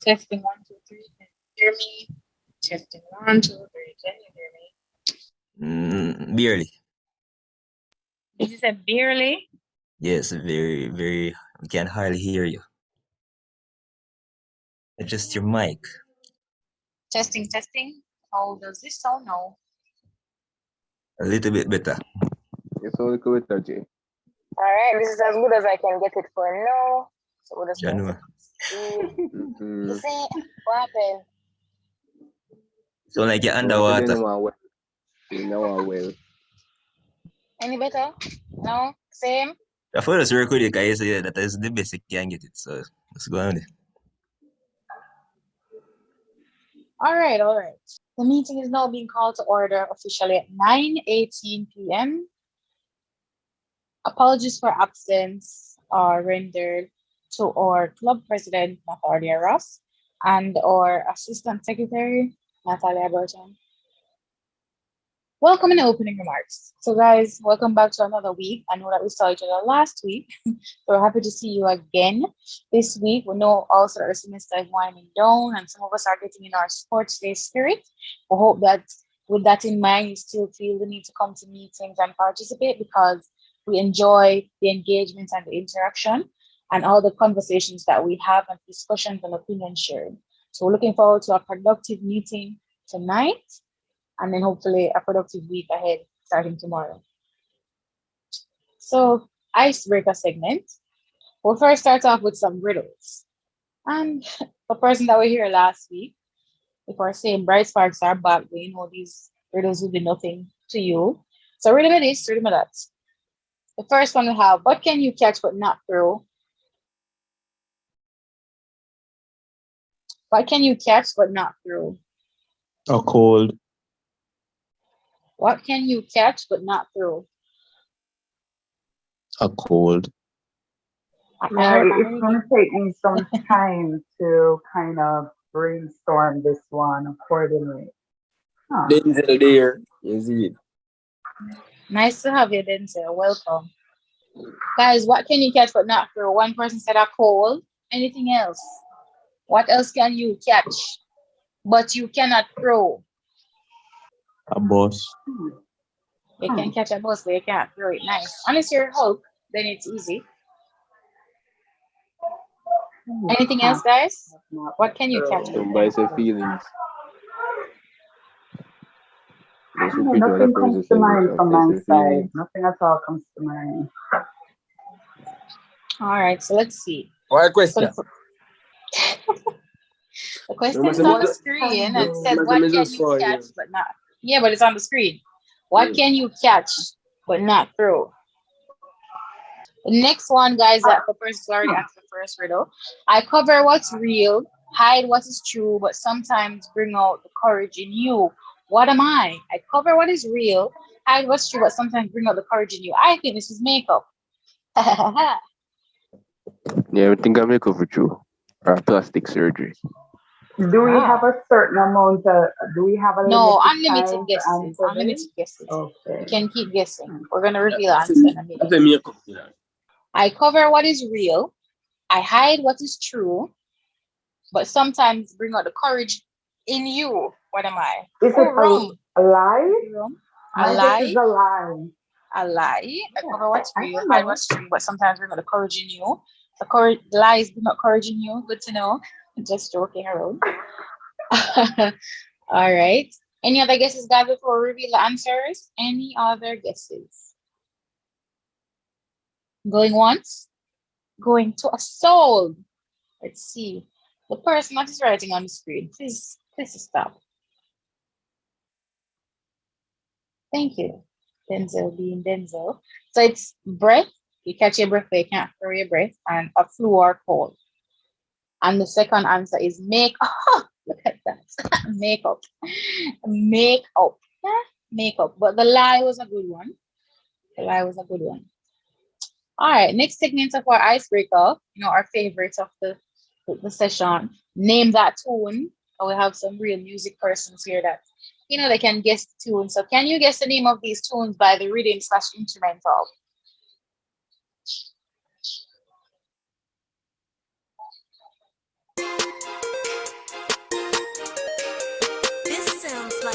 Testing one, two, three. Can you hear me? Testing one, two, three. Can you hear Barely. me? Did you say barely? Yes, very, very. We can hardly hear you. Adjust your mic. Testing, testing. How does this sound now? A little bit better. It's all good, Jay. All right, this is as good as I can get it for now. So we'll just Janua. You see what happened? So like you're underwater. Any better? No? Same? I thought it's work with you guys, yeah, that is the best you can get it. So let's go on there. All right, all right. The meeting is now being called to order officially at 9:18 p.m. Apologies for absence are rendered to our club president, Natalia Ross, and our assistant secretary, Natalia Burton. Welcome in the opening remarks. So guys, welcome back to another week. I know that we saw each other last week. So we're happy to see you again this week. We know also our semester is winding down and some of us are getting in our sports day spirit. We hope that with that in mind, you still feel the need to come to meetings and participate because we enjoy the engagement and the interaction and all the conversations that we have and discussions and opinions shared. So we're looking forward to a productive meeting tonight and then hopefully a productive week ahead starting tomorrow. So icebreaker segment. We'll first start off with some riddles. And the person that were here last week, if we're saying bright sparks are back, we know these riddles will be nothing to you. So read me this, read me that. The first one we have, what can you catch but not throw? What can you catch but not throw? A cold. What can you catch but not throw? A cold. Now, it's going to take me some time to kind of brainstorm this one accordingly. Denzel there. Is it? Nice to have you, Denzel. Welcome. Guys, what can you catch but not throw? One person said a cold. Anything else? What else can you catch but you cannot throw? A bus. You can catch a bus, but you can't throw it. Nice. Unless you're Hulk, then it's easy. Anything else, guys? What can you catch? Somebody say feelings. Nothing comes to mind from my side. Nothing at all comes to mind. All right, so let's see. What question? So the question is on the screen and it says, what can you catch but not? Yeah, but it's on the screen. What can you catch but not throw? The next one, guys, that the person already asked the first riddle. I cover what's real, hide what is true, but sometimes bring out the courage in you. What am I? I cover what is real, hide what's true, but sometimes bring out the courage in you. I think this is makeup. Yeah, I think I make up for you. Or plastic surgery. Do we have a certain amount of, do we have a No, limited unlimited guesses. Unlimited guesses. Okay. You can keep guessing. We're going to reveal the answer in a minute. I cover what is real. I hide what is true. But sometimes bring out the courage in you. What am I? Is it a lie? A lie? This is a lie. A lie. I cover what's real, hide what's true, but sometimes bring out the courage in you. The lies bring out courage in you. Good to know. Just joking around. All right. Any other guesses, guys, before we reveal the answers? Any other guesses? Going once? Going to a soul. Let's see. The person that is writing on the screen, please stop. Thank you. Denzel being Denzel. So it's breath. You catch your breath, but you can't throw your breath, and a flu or cold. And the second answer is make. Oh, look at that. Makeup. Makeup. Yeah, makeup. But the lie was a good one. The lie was a good one. All right. Next segment of our icebreaker, our favorites of the session. Name that tune. We have some real music persons here that they can guess the tune. So can you guess the name of these tunes by the rhythm/instrumental?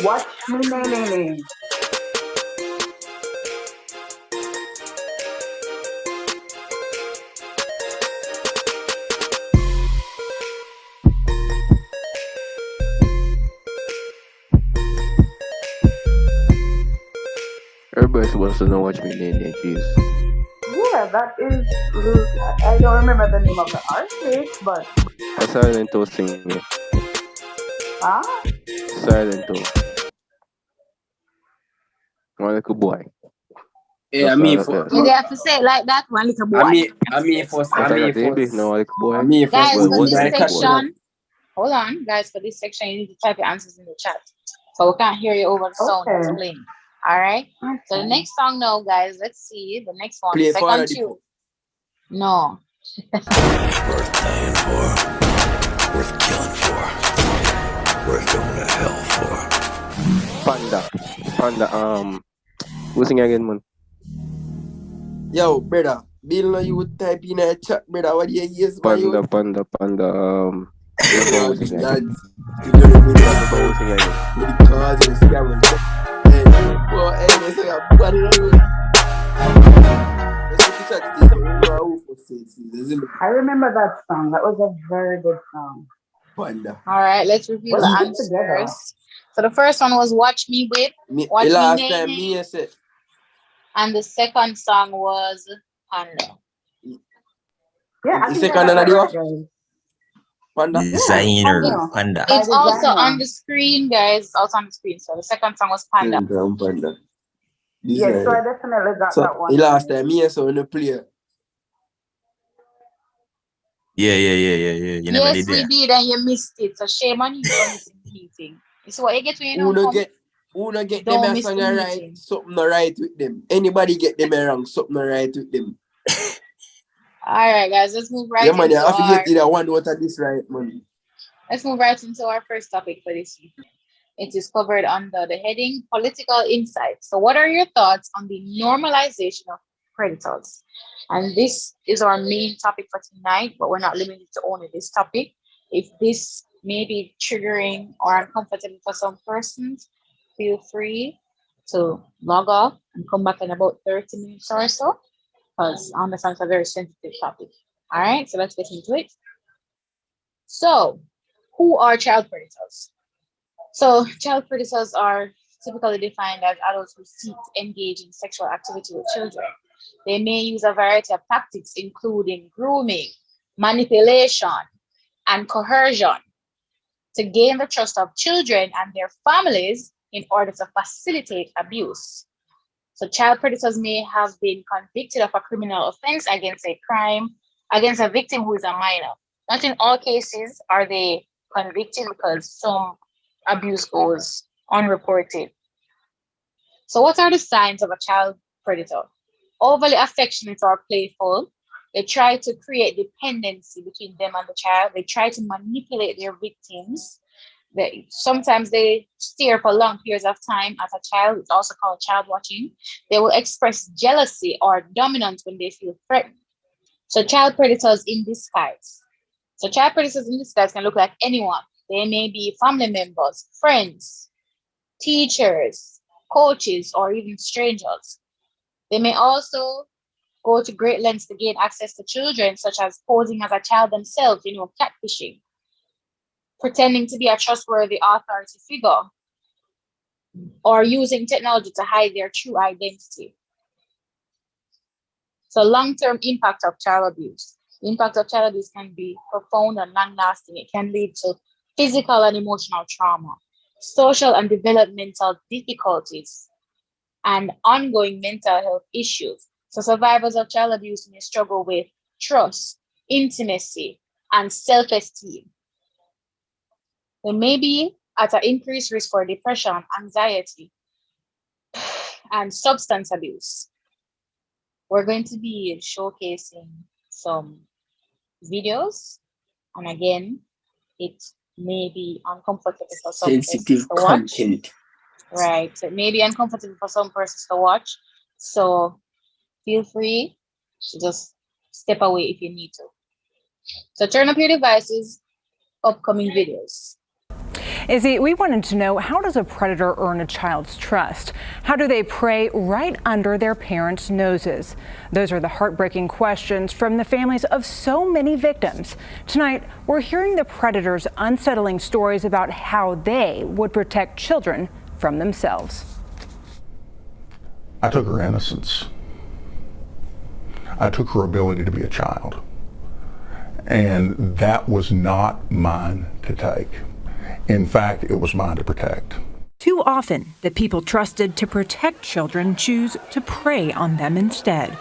Watch me, nene. Everybody supposed to know Watch Me Nene, jeez. Yeah, that is. I don't remember the name of the artist, but A Silent Toe singing. ah, Silent Toe. One little boy. Yeah, That's all that You does. have to say it like that, one little boy. That's like a baby, no one little boy. Guys, Well, for one this little boy. section, hold on, guys, for this section, you need to type your answers in the chat. So we can't hear you over the sound okay. that's playing. All right. So the Okay. next song now, guys, let's see. The next one, Play second Father the tune. Pope. No. Worth dying for, worth killing for, worth going to hell for. Panda. Who's singing again, man? Yo, brother, Bill, you would type in a chat, brother. What do you use, man? Panda. Yeah, Who's singing again? lads, you gotta be Panda, who's singing again? with the cars and the scammers. Hey, well, anyway, so yeah, what did I do? Let's look at chat, Steve. We know how we say it, Steve. There's a I remember that song. That was a very good song. panda. All right, let's reveal Let's the put it together. answers. So the first one was Watch Me With, Me, Watch the Me last Nay time Nay. me said, And the second song was Panda. Yeah, I the think I second got one, that what? right, guys. Panda. Designer Yeah. panda. By It's also designer. on the screen, guys. It's also on the screen. So the second song was Panda. Panda. Yeah, so I definitely got So that one. the last right. time me saw on the play. Yeah. You never Yes, did we that. did, and you missed it. So shame on you for missing the meeting. It's what you get when you don't Who come. no get Don't them a miss song the a right, meeting. something no right with them. Anybody get them a wrong, something no right with them. All right, guys, let's move right Yeah, man, you into have to our get either one out of this right, man. let's move right into our first topic for this evening. It is covered under the heading Political Insights. So, what are your thoughts on the normalization of predators? And this is our main topic for tonight, but we're not limited to only this topic. If this may be triggering or uncomfortable for some persons, feel free to log off and come back in about 30 minutes or so, because I understand it's a very sensitive topic. All right, so let's get into it. So, who are child predators? So, child predators are typically defined as adults who seek to engage in sexual activity with children. They may use a variety of tactics, including grooming, manipulation, and coercion to gain the trust of children and their families in order to facilitate abuse. So, child predators may have been convicted of a criminal offense against a victim who is a minor. Not in all cases are they convicted because some abuse goes unreported. So, what are the signs of a child predator? Overly affectionate or playful. They try to create dependency between them and the child. They try to manipulate their victims. Sometimes they stare for long periods of time as a child. It's also called child watching. They will express jealousy or dominance when they feel threatened. So, child predators in disguise. So, child predators in disguise can look like anyone. They may be family members, friends, teachers, coaches, or even strangers. They may also go to great lengths to gain access to children, such as posing as a child themselves, catfishing, pretending to be a trustworthy authority figure, or using technology to hide their true identity. So, long-term impact of child abuse. The impact of child abuse can be profound and long-lasting. It can lead to physical and emotional trauma, social and developmental difficulties, and ongoing mental health issues. So, survivors of child abuse may struggle with trust, intimacy, and self-esteem. They may be at an increased risk for depression, anxiety, and substance abuse. We're going to be showcasing some videos, and again, it may be uncomfortable for some Sensitive persons to watch. content. Right, so it may be uncomfortable for some persons to watch. So feel free to just step away if you need to. So turn up your devices, upcoming videos. Izzy, we wanted to know, how does a predator earn a child's trust? How do they prey right under their parents' noses? Those are the heartbreaking questions from the families of so many victims. Tonight, we're hearing the predators' unsettling stories about how they would protect children from themselves. I took her innocence. I took her ability to be a child. And that was not mine to take. In fact, it was mine to protect. Too often, the people trusted to protect children choose to prey on them instead.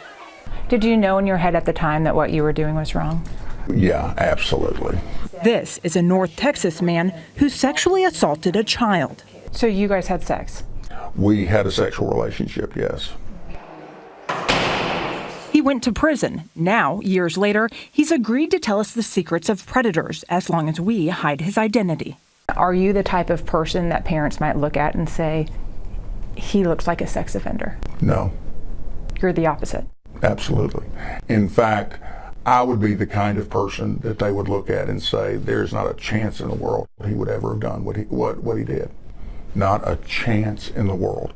Did you know in your head at the time that what you were doing was wrong? Yeah, absolutely. This is a North Texas man who sexually assaulted a child. So you guys had sex? We had a sexual relationship, yes. He went to prison. Now, years later, he's agreed to tell us the secrets of predators as long as we hide his identity. Are you the type of person that parents might look at and say, he looks like a sex offender? No. You're the opposite. Absolutely. In fact, I would be the kind of person that they would look at and say, there's not a chance in the world he would ever have done what he did. Not a chance in the world.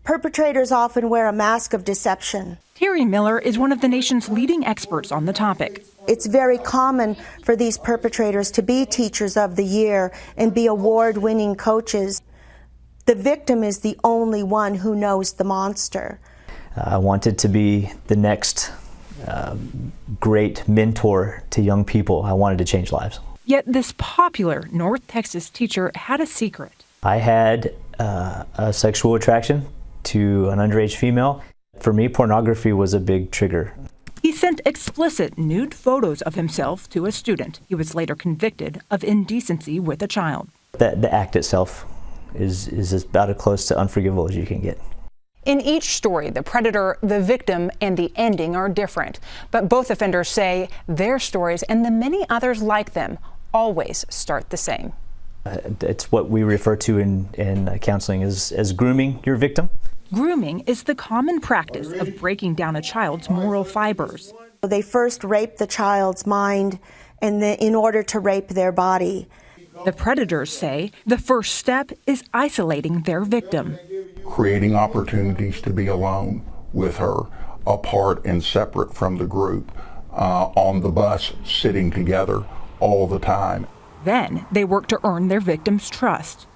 Perpetrators often wear a mask of deception. Terry Miller is one of the nation's leading experts on the topic. It's very common for these perpetrators to be teachers of the year and be award-winning coaches. The victim is the only one who knows the monster. I wanted to be the next great mentor to young people. I wanted to change lives. Yet this popular North Texas teacher had a secret. I had a sexual attraction to an underage female. For me, pornography was a big trigger. He sent explicit nude photos of himself to a student. He was later convicted of indecency with a child. The act itself is about as close to unforgivable as you can get. In each story, the predator, the victim, and the ending are different. But both offenders say their stories and the many others like them always start the same. It's what we refer to in counseling as grooming your victim. Grooming is the common practice of breaking down a child's moral fibers. They first rape the child's mind and in order to rape their body. The predators say the first step is isolating their victim. Creating opportunities to be alone with her, apart and separate from the group, on the bus, sitting together all the time. Then they work to earn their victim's trust.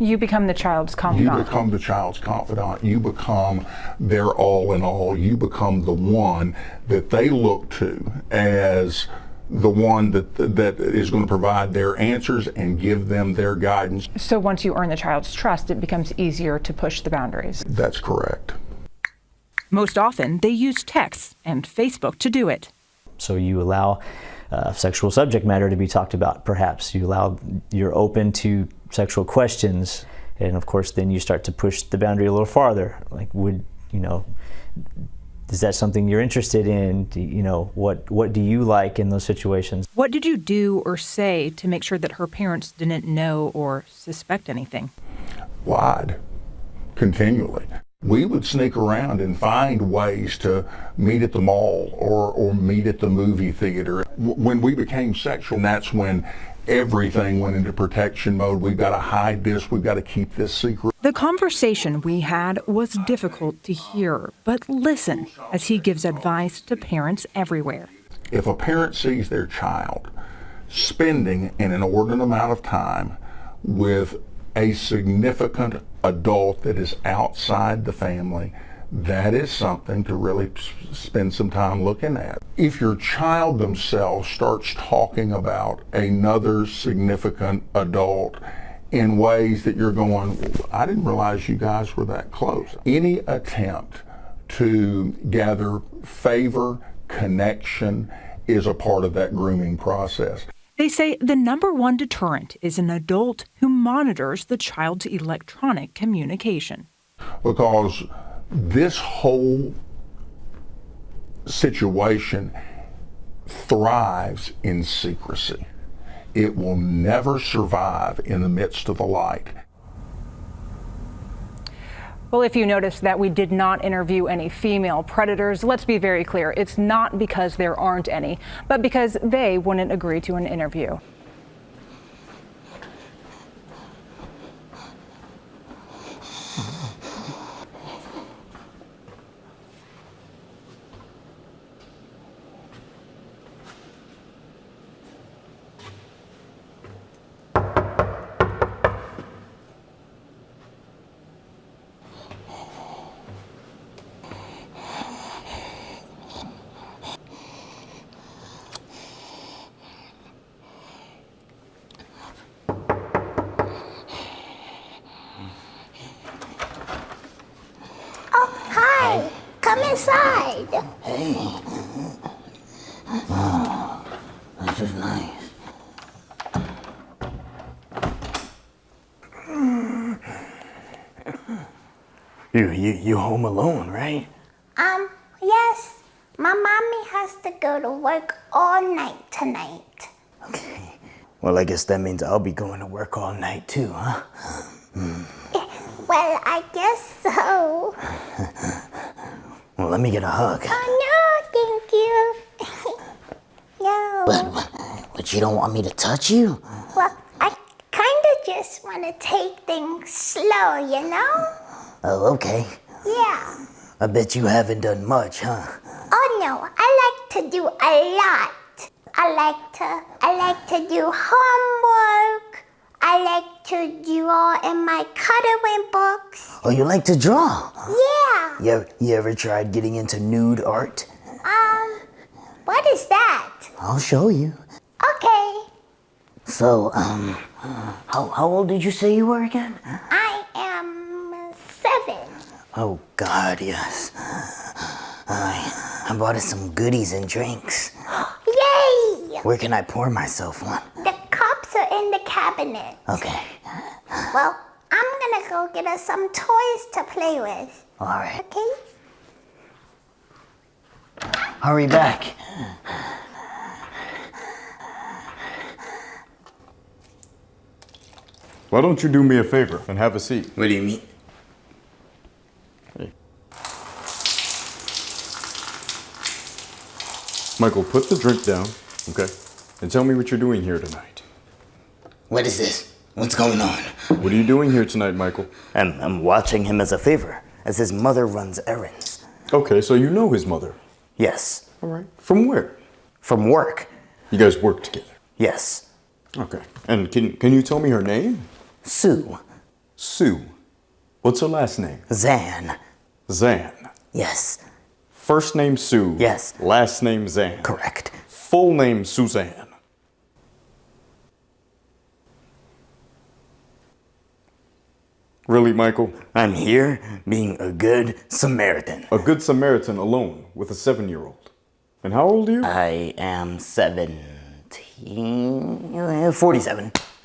You become the child's confidant. You become the child's confidant. You become their all in all. You become the one that they look to as the one that is going to provide their answers and give them their guidance. So once you earn the child's trust, it becomes easier to push the boundaries. That's correct. Most often, they use texts and Facebook to do it. So you allow sexual subject matter to be talked about, perhaps. You're open to sexual questions, and of course then you start to push the boundary a little farther. Like, is that something you're interested in? What do you like in those situations? What did you do or say to make sure that her parents didn't know or suspect anything? Lied continually. We would sneak around and find ways to meet at the mall or meet at the movie theater. When we became sexual, that's when everything went into protection mode. We've got to hide this. We've got to keep this secret. The conversation we had was difficult to hear, but listen as he gives advice to parents everywhere. If a parent sees their child spending an inordinate amount of time with a significant adult that is outside the family, that is something to really spend some time looking at. If your child themselves starts talking about another significant adult in ways that you're going, I didn't realize you guys were that close. Any attempt to gather favor, connection is a part of that grooming process. They say the number one deterrent is an adult who monitors the child's electronic communication. Because this whole situation thrives in secrecy. It will never survive in the midst of the light. Well, if you notice that we did not interview any female predators, let's be very clear. It's not because there aren't any, but because they wouldn't agree to an interview. Hey. Oh, this is nice. You home alone, right? Yes. My mommy has to go to work all night tonight. Okay. Well, I guess that means I'll be going to work all night too, huh? Well, I guess so. Well, let me get a hug. Oh, no, thank you. No. But you don't want me to touch you? Well, I kind of just want to take things slow, you know? Oh, okay. Yeah. I bet you haven't done much, huh? Oh, no, I like to do a lot. I like to do homework. I like to draw in my coloring books. Oh, you like to draw? Yeah. You ever tried getting into nude art? What is that? I'll show you. Okay. So, how old did you say you were again? I am 7. Oh, God, yes. I bought us some goodies and drinks. Yay! Where can I pour myself one? The cups are in the cabinet. Okay. Well, I'm gonna go get us some toys to play with. All right. Okay? Hurry back. Why don't you do me a favor and have a seat? What do you mean? Hey. Michael, put the drink down, okay? And tell me what you're doing here tonight. What is this? What's going on? What are you doing here tonight, Michael? I'm watching him as a favor, as his mother runs errands. Okay, so you know his mother? Yes. All right. From where? From work. You guys work together? Yes. Okay. And can you tell me her name? Sue. Sue. What's her last name? Zan. Zan. Yes. First name Sue. Yes. Last name Zan. Correct. Full name Suzanne. Really, Michael? I'm here being a good Samaritan. A good Samaritan alone with a 7-year-old. And how old are you? I am 47.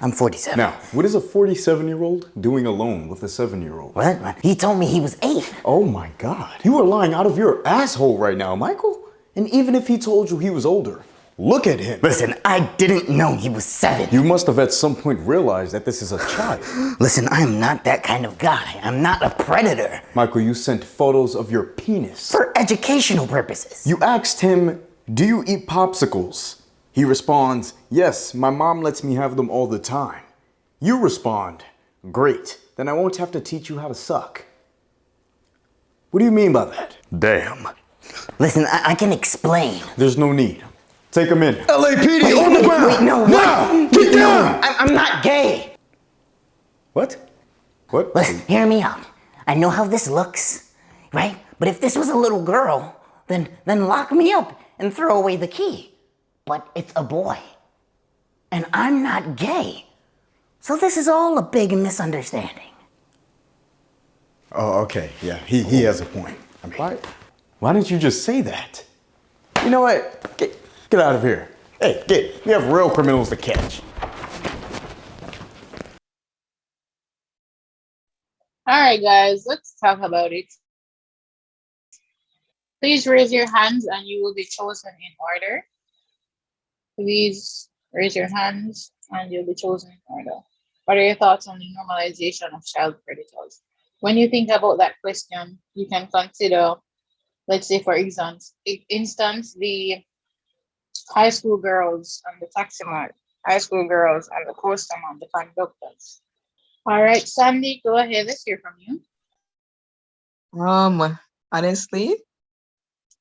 I'm 47. Now, what is a 47-year-old doing alone with a 7-year-old? What? He told me he was 8. Oh my God. You are lying out of your asshole right now, Michael. And even if he told you he was older, look at him. Listen, I didn't know he was 7. You must have at some point realized that this is a child. Listen, I'm not that kind of guy. I'm not a predator. Michael, you sent photos of your penis. For educational purposes. You asked him, do you eat popsicles? He responds, yes, my mom lets me have them all the time. You respond, great, then I won't have to teach you how to suck. What do you mean by that? Damn. Listen, I can explain. There's no need. Take him in. LAPD on the ground! Wait, no, now! Get down! I'm not gay! What? What? Listen, hear me out. I know how this looks, right? But if this was a little girl, then lock me up and throw away the key. But it's a boy. And I'm not gay. So this is all a big misunderstanding. Oh, okay. Yeah, he has a point. I mean, why didn't you just say that? You know what? Get out of here. Hey, we have real criminals to catch. All right, guys, let's talk about it. Please raise your hands and you will be chosen in order. Please raise your hands and you'll be chosen in order. What are your thoughts on the normalization of child predators? When you think about that question, you can consider, let's say, for instance, the high school girls and the taximan, high school girls and the postman, the conductors. All right, Sandy, go ahead. Let's hear from you. Honestly,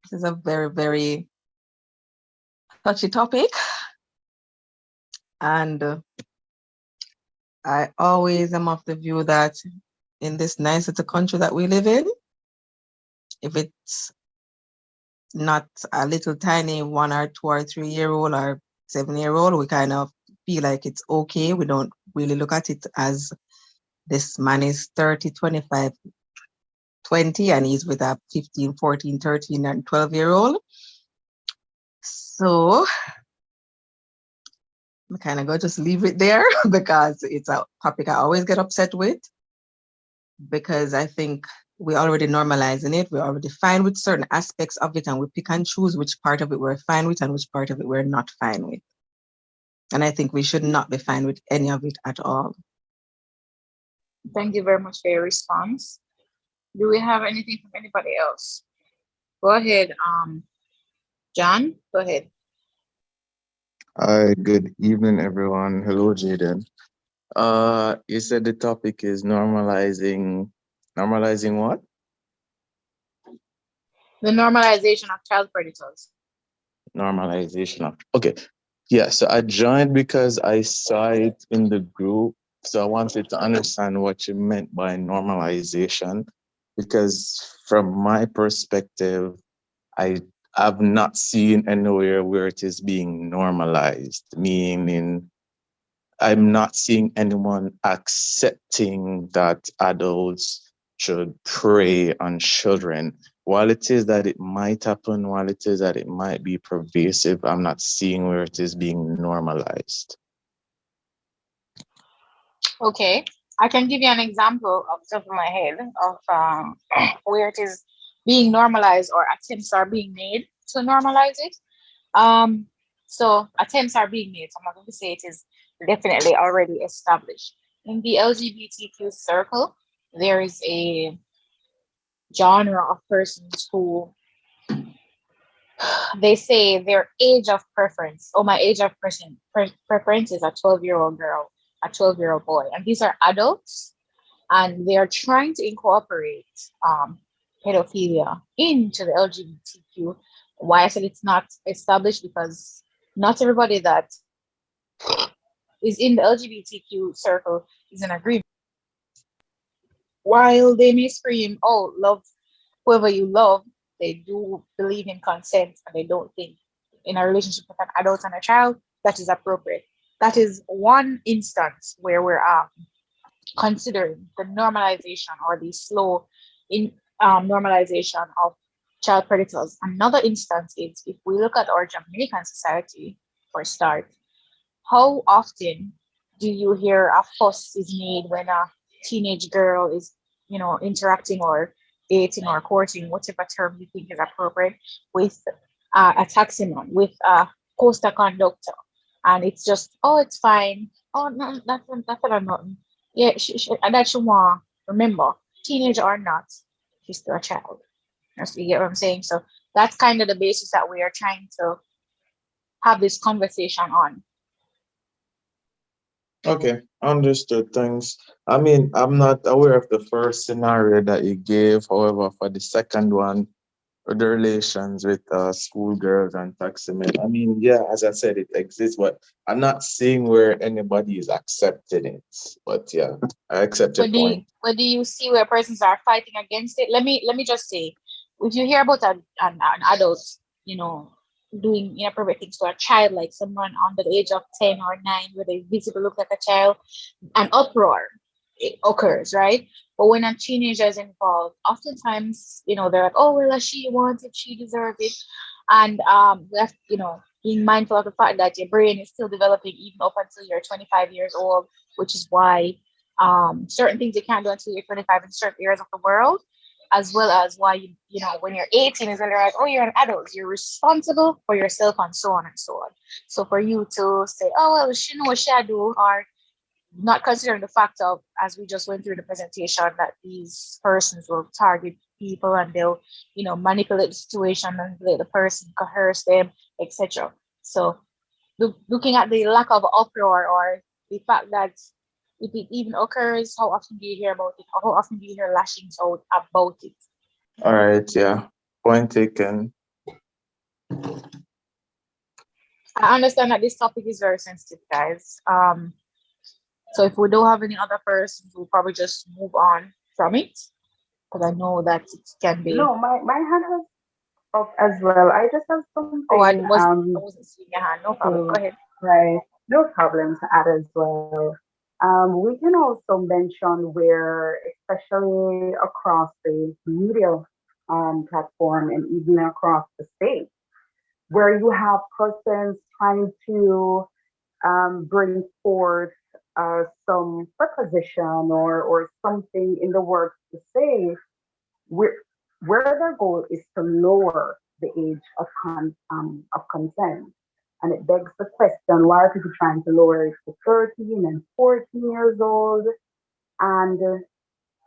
this is a very, very touchy topic. And I always am of the view that in this nice little country that we live in, if it's not a little tiny 1 or 2 or 3 year old or 7-year-old, we kind of feel like it's okay. We don't really look at it as this man is 30, 25 20 and he's with a 15, 14, 13, and 12-year-old. So I kind of go just leave it there because it's a topic I always get upset with, because I think we're already normalizing it. We're already fine with certain aspects of it, and we pick and choose which part of it we're fine with and which part of it we're not fine with. And I think we should not be fine with any of it at all. Thank you very much for your response. Do we have anything from anybody else? Go ahead, John, go ahead. Hi, good evening, everyone. Hello, Jaden. You said the topic is normalizing what? The normalization of child predators. Normalization of, okay. Yeah, so I joined because I saw it in the group. So I wanted to understand what you meant by normalization, because from my perspective, I have not seen anywhere where it is being normalized, meaning I'm not seeing anyone accepting that adults should prey on children. While it is that it might happen, while it is that it might be pervasive, I'm not seeing where it is being normalized. Okay, I can give you an example off the top of my head of where it is being normalized or attempts are being made to normalize it. So attempts are being made. So I'm not going to say it is definitely already established. In the LGBTQ circle, there is a genre of persons who they say their age of preference, or my age of preference is a 12-year-old girl, a 12-year-old boy. And these are adults, and they are trying to incorporate pedophilia into the LGBTQ. Why I said it's not established, because not everybody that is in the LGBTQ circle is in agreement. While they may scream, oh, love whoever you love, they do believe in consent, and they don't think in a relationship with an adult and a child that is appropriate. That is one instance where we're considering the normalization or the slow normalization of child predators. Another instance is if we look at our Jamaican society, for a start, how often do you hear a fuss is made when a teenage girl is, interacting or dating or courting, whatever term you think is appropriate, with a taximan, with a coaster conductor, and it's just, oh, it's fine. Oh, no, that's nothing. Yeah, and that she want. Remember, teenage or not, she's still a child. You get what I'm saying? So that's kind of the basis that we are trying to have this conversation on. Okay, understood. Thanks. I mean, I'm not aware of the first scenario that you gave. However, for the second one, the relations with schoolgirls and taximen, I mean, yeah, as I said, it exists, but I'm not seeing where anybody is accepting it. But yeah, I accept your point. But do you see where persons are fighting against it? Let me just say, if you hear about an adult, doing inappropriate things to a child, like someone under the age of 10 or 9, where they visibly look like a child, an uproar it occurs, right? But when a teenager is involved, oftentimes, they're like, oh, well, she wants it, she deserves it. And we have, being mindful of the fact that your brain is still developing even up until you're 25 years old, which is why certain things you can't do until you're 25 in certain areas of the world, as well as why when you're 18 is when they're like, oh, you're an adult, you're responsible for yourself, and so on and so on. So for you to say, oh, well, she knows what she do, or not considering the fact of, as we just went through the presentation, that these persons will target people and they'll, manipulate the situation, manipulate the person, coerce them, etc. So looking at the lack of uproar, or the fact that if it even occurs, how often do you hear about it? Or how often do you hear lashings out about it? All right, yeah, point taken. I understand that this topic is very sensitive, guys. So if we don't have any other persons, we'll probably just move on from it, because I know that it can be. No, my hand has up as well. I just have something. Oh, I wasn't seeing your hand. No problem. Go ahead. Right. No problem to add as well. We can also mention where, especially across the media platform and even across the state, where you have persons trying to bring forth some preposition or something in the words to say, where, where their goal is to lower the age of consent. And it begs the question, why are people trying to lower it to 13 and 14 years old? And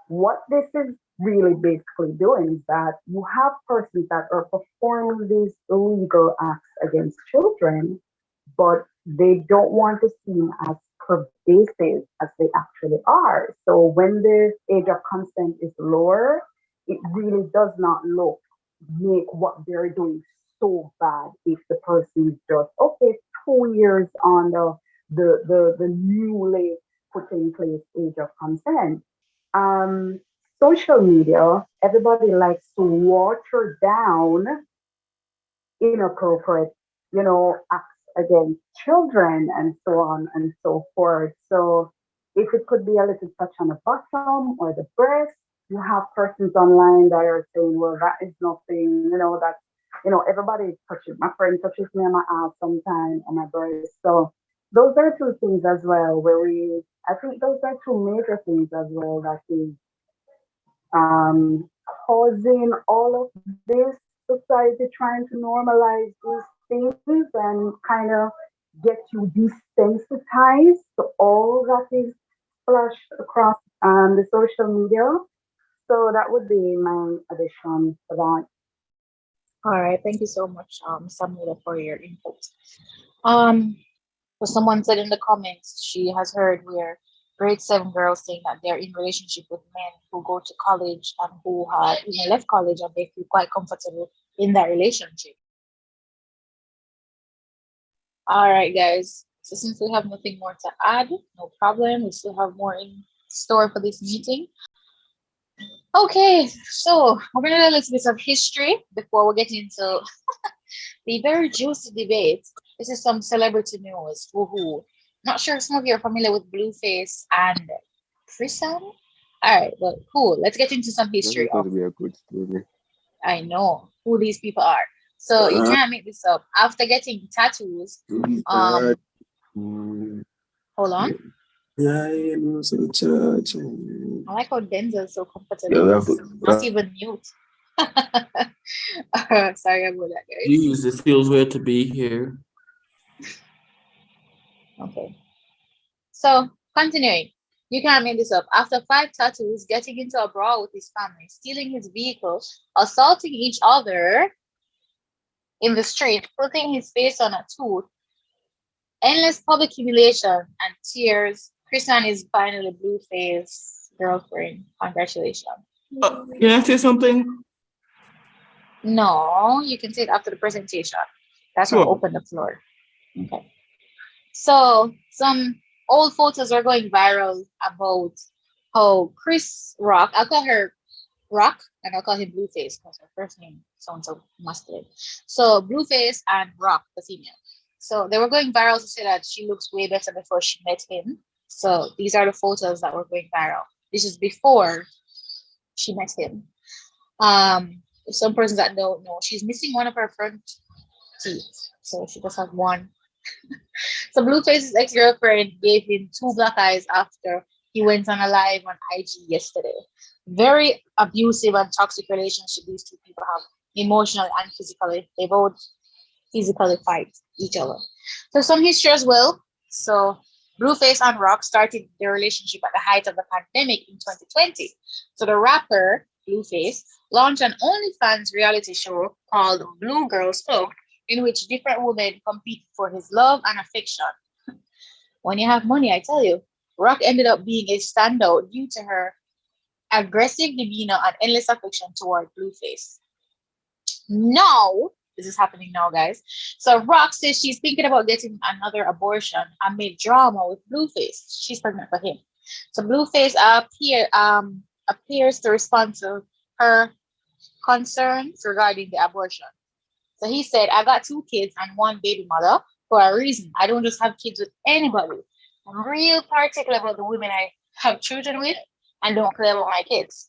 what this is really basically doing is that you have persons that are performing these illegal acts against children, but they don't want to seem as pervasive as they actually are. So when the age of consent is lower, it really does not make what they're doing so bad if the person is just okay 2 years on the newly put in place age of consent. Um, Social media, everybody likes to water down inappropriate, acts against children and so on and so forth. So if it could be a little touch on the bottom or the breast, you have persons online that are saying, well, that is nothing, everybody touches. My friend touches me on my ass sometime on my breast. So those are two things as well I think those are two major things as well that is um, causing all of this society trying to normalize these things and kind of get you desensitized to all that is flashed across the social media. So that would be my addition to that. All right, thank you so much, Samuela, for your input. Um, so someone said in the comments she has heard where grade 7 girls saying that they're in relationship with men who go to college and who have even left college and they feel quite comfortable in that relationship. All right, guys. So since we have nothing more to add, no problem. We still have more in store for this meeting. Okay, so we're gonna do a little bit of history before we get into the very juicy debate. This is some celebrity news. Woohoo! Not sure if some of you are familiar with Blueface and Chrisan. All right, well, cool. Let's get into some This history is going of to be a good story. I know who these people are. So you can't make this up. After getting tattoos, hold on. Yeah, you so church. I like how Denzel is so comfortable. He's not even mute. Sorry about that, guys. Jeez, it feels weird to be here. Okay. So continuing. You can't make this up. After 5 tattoos, getting into a brawl with his family, stealing his vehicle, assaulting each other in the street, putting his face on a tooth, endless public humiliation and tears, Christian is finally Blueface girlfriend. Congratulations. Can I say something? No, you can say it after the presentation. That's when Sure. I open the floor. Okay. So some old photos are going viral about how Chris Rock, I'll call her Rock and I'll call him Blueface because her first name sounds so masculine. So Blueface and Rock, the female. So they were going viral to say that she looks way better before she met him. So these are the photos that were going viral. This is before she met him. Some persons that don't know, she's missing one of her front teeth. So she just has one. So Blueface's ex-girlfriend gave him 2 black eyes after he went on a live on IG yesterday. Very abusive and toxic relationship these two people have, emotionally and physically. They both physically fight each other. So some history as well. So Blueface and Rock started their relationship at the height of the pandemic in 2020. So the rapper Blueface launched an OnlyFans reality show called Blue Girls Club, in which different women compete for his love and affection. When you have money, I tell you, Rock ended up being a standout due to her aggressive demeanor and endless affection toward Blueface. Now, this is happening now, guys. So Rock says she's thinking about getting another abortion amid drama with Blueface. She's pregnant for him. So Blueface appears to respond to her concerns regarding the abortion. So he said, I got 2 kids and 1 baby mother for a reason. I don't just have kids with anybody. real particular about the women I have children with and don't care about my kids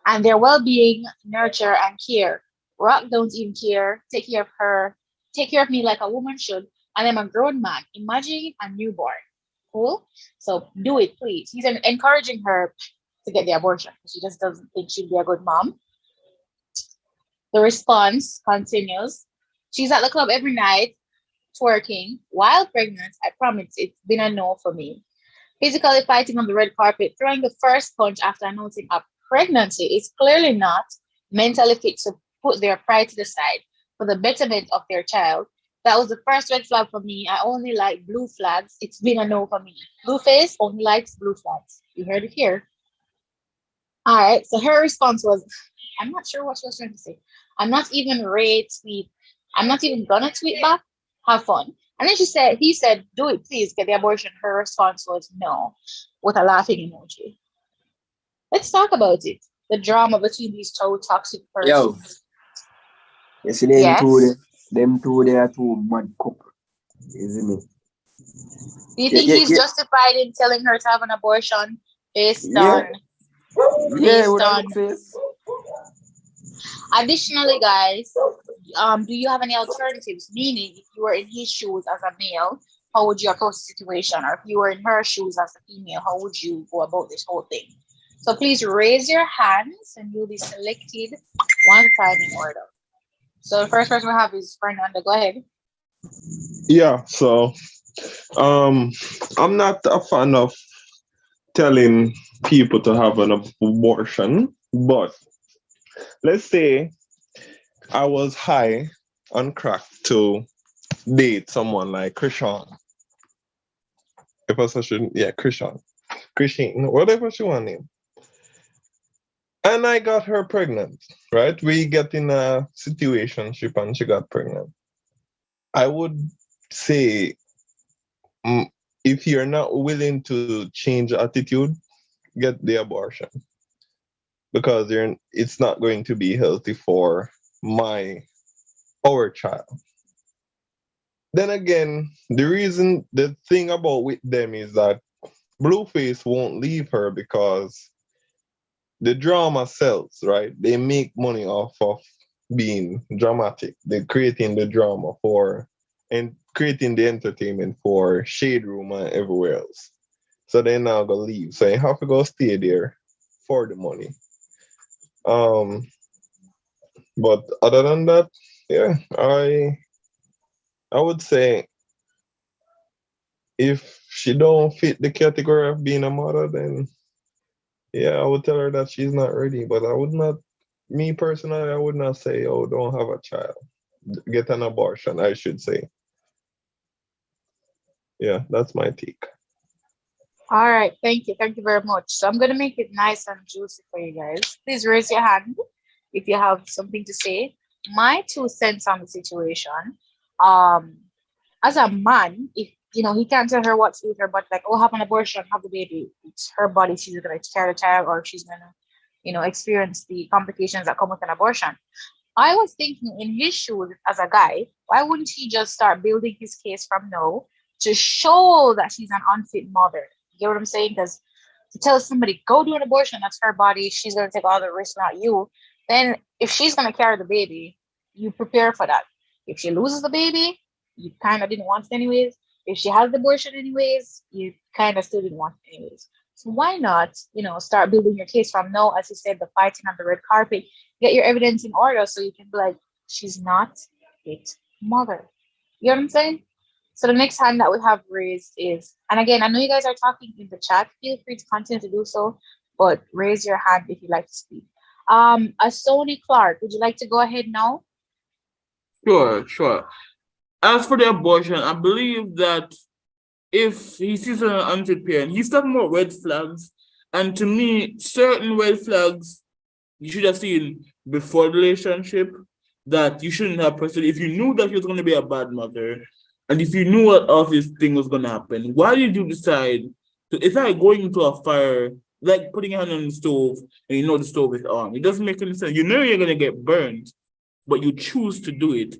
and their well-being, nurture, and care. Rock don't even care. Take care of her. Take care of me like a woman should. And I'm a grown man. Imagine a newborn. Cool. So do it, please. He's encouraging her to get the abortion. She just doesn't think she'd be a good mom. The response continues. She's at the club every night, twerking while pregnant. I promise it's been a no for me. Physically fighting on the red carpet, throwing the first punch after announcing a pregnancy is clearly not mentally fit to put their pride to the side for the betterment of their child. That was the first red flag for me. I only like blue flags. It's been a no for me. Blueface only likes blue flags. You heard it here. All right. So her response was, I'm not sure what she was trying to say. I'm not even ready to tweet. I'm not even gonna tweet back. Have fun. And then he said, do it, please, get the abortion. Her response was no, with a laughing emoji. Let's talk about it. The drama between these two toxic persons. Yo, you see them two, they are two mad couple. Isn't it? Do you think he's justified in telling her to have an abortion based on face? Additionally, guys, do you have any alternatives? Meaning, if you were in his shoes as a male, how would you approach the situation? Or if you were in her shoes as a female, how would you go about this whole thing? So please raise your hands and you'll be selected one time in order. So the first person we have is Fernando. Go ahead. Yeah, so I'm not a fan of telling people to have an abortion, but let's say I was high on crack to date someone like Krishan. If I should, Krishan, whatever she want name. And I got her pregnant, right? We get in a situationship and she got pregnant. I would say, if you're not willing to change attitude, get the abortion. Because it's not going to be healthy for our child. Then again, the thing about with them is that Blueface won't leave her because the drama sells, right? They make money off of being dramatic. They're creating the drama and creating the entertainment for Shade Room and everywhere else. So they're not gonna leave. So you have to go stay there for the money. But other than that, I would say if she don't fit the category of being a mother, then I would tell her that she's not ready. But me personally, I would not say, oh, don't have a child. Get an abortion, I should say. Yeah, that's my take. All right, thank you. Thank you very much. So I'm going to make it nice and juicy for you guys. Please raise your hand if you have something to say. My 2 cents on the situation. As a man, if he can't tell her what to do with her, but like, oh, have an abortion, have the baby. It's her body. She's gonna carry the child, or she's gonna, experience the complications that come with an abortion. I was thinking in his shoes as a guy, why wouldn't he just start building his case from now to show that she's an unfit mother? You get what I'm saying? Because to tell somebody, go do an abortion, that's her body, she's gonna take all the risk, not you. Then if she's gonna carry the baby, you prepare for that. If she loses the baby, you kind of didn't want it anyways. If she has the abortion anyways, you kind of still didn't want it anyways. So why not, start building your case from now, as you said, the fighting on the red carpet, get your evidence in order so you can be like, she's not fit mother. You know what I'm saying? So the next hand that we have raised is, and again, I know you guys are talking in the chat, feel free to continue to do so, but raise your hand if you'd like to speak. Sony Clark, would you like to go ahead now? Sure. As for the abortion, I believe that if he sees an unfit parent, he's talking about red flags. And to me, certain red flags you should have seen before the relationship that you shouldn't have pursued. If you knew that he was going to be a bad mother, and if you knew what all this thing was going to happen, why did you decide to, it's like going into a fire, like putting your hand on the stove, and you know the stove is on. It doesn't make any sense. You know you're going to get burned, but you choose to do it.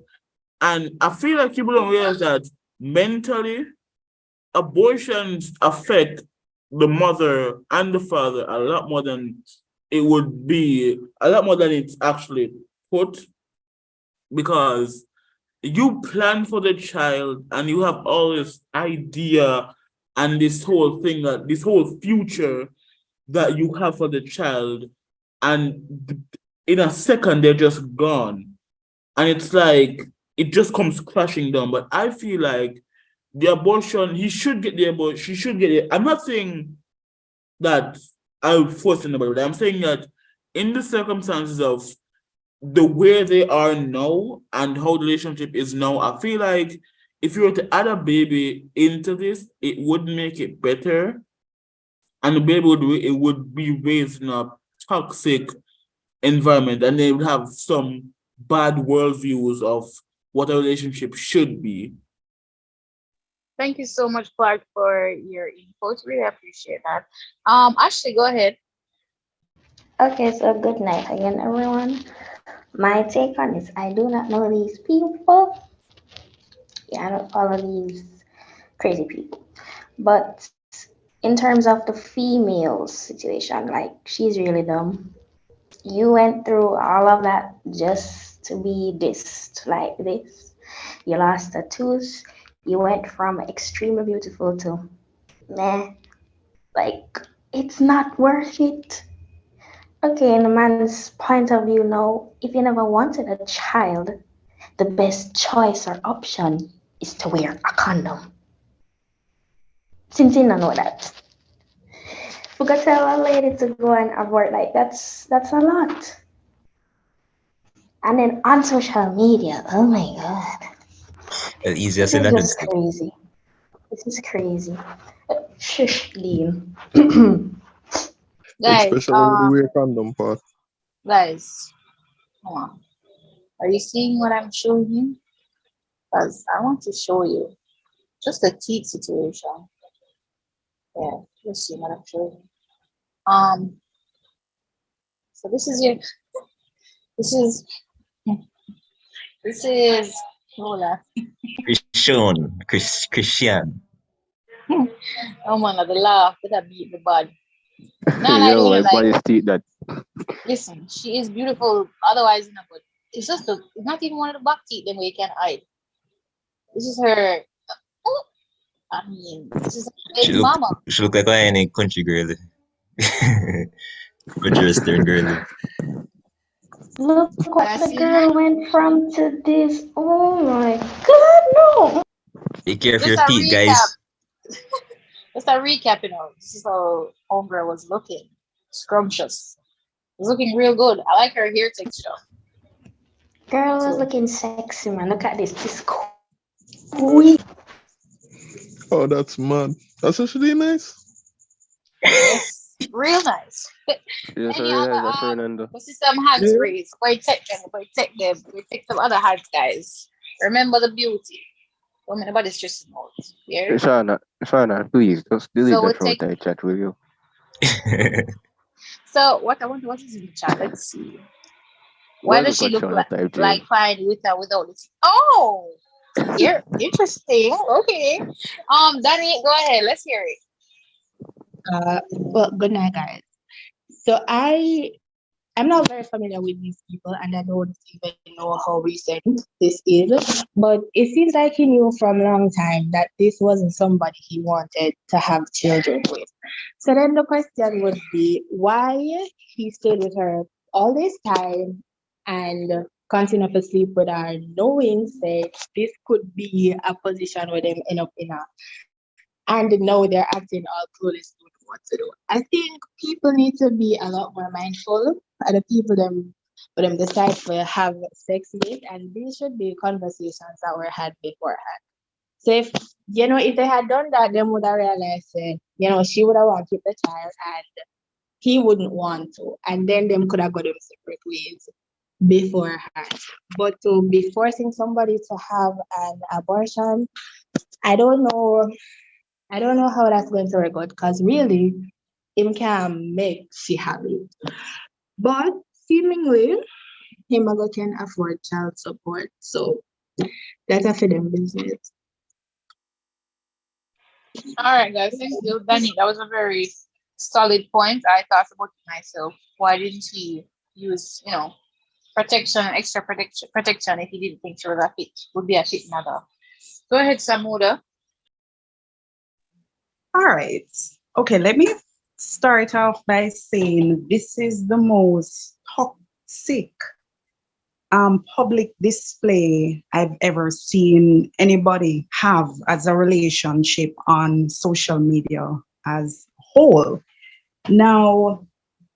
And I feel like people don't realize that mentally, abortions affect the mother and the father a lot more than it's actually put, because you plan for the child and you have all this idea and this whole thing, that this whole future that you have for the child, and in a second they're just gone, and it's like it just comes crashing down. But I feel like the abortion, he should get the abortion, she should get it. I'm not saying that I would force anybody. I'm saying that in the circumstances of the way they are now and how the relationship is now, I feel like if you were to add a baby into this, it would make it better. And the baby would be raised in a toxic environment, and they would have some bad worldviews of what a relationship should be. Thank you so much, Clark, for your input. Really appreciate that. Ashley, go ahead. Okay, so good night again, everyone. My take on this, I do not know these people. Yeah, I don't follow these crazy people. But in terms of the female situation, like, she's really dumb. You went through all of that just to be dissed like this. You lost a tooth. You went from extremely beautiful to meh. Like, it's not worth it. Okay, in a man's point of view, no, if you never wanted a child, the best choice or option is to wear a condom. Since you don't know that, we could tell a lady to go and abort, like, that's a lot. And then on social media, oh my god, Easier this said is than done just still. crazy. This is crazy. Shush, Lean. Guys, Especially with the wear condom part. guys, come on. Are you seeing what I'm showing you? Because I want to show you just a teeth situation. Yeah, you see what I'm showing you. So this is your, this is, this is, hold on. Christian. Oh man, the laugh, that beat the body. No, I Yo, don't like. everybody's teeth that. Listen, she is beautiful. Otherwise, no, but it's just it's not even one of the back teeth. Then we can hide. This is her. Oh, I mean, this is her baby mama. She look like any country girl. Western girl. Look what the girl went from to this. Oh my god, no. Take care of Just your a teeth, recap. guys. Just a recap, This is how homegirl was looking. Scrumptious. Was looking real good. I like her hair texture. Girl was looking sexy, man. Look at this. This queen. Oh, that's mad. That's actually nice. Yes, real nice. Yes, Any other that's Fernando. we see some hands Yeah. raised. We take them. We take them. We take some other hands, guys. Remember the beauty. Don't make nobody stressing out. Yeah. Shana, please just delete So we that from take. the chat, will you? So what I want, what is in the chat? Let's see. Why Well, does she look look what Shana typed like in. fine with or without it? Oh, you're interesting. Okay. Danny, go ahead. Let's hear it. Well, good night, guys. So I'm not very familiar with these people, and I don't even know how recent this is. But it seems like he knew from a long time that this wasn't somebody he wanted to have children with. So then the question would be why he stayed with her all this time and continued to sleep with her, knowing that this could be a position where they end up in a. And now they're acting all clueless with what to do. I think people need to be a lot more mindful of the people them for them decide to have sex with, and these should be conversations that were had beforehand. So if they had done that, they would have realized she would have wanted to keep the child and he wouldn't want to. And then them could have got them separate ways beforehand. But to be forcing somebody to have an abortion, I don't know how that's going to work out, because really, him can make she have it. But seemingly, him can afford child support. So that's a for them business. All right, guys. Thank you, Danny. That was a very solid point. I thought about it myself. Why didn't he use, protection, extra protection if he didn't think she was a fit, would be a fit mother? Go ahead, Samuda. All right. Okay, let me start off by saying this is the most toxic public display I've ever seen anybody have as a relationship on social media as whole. Now,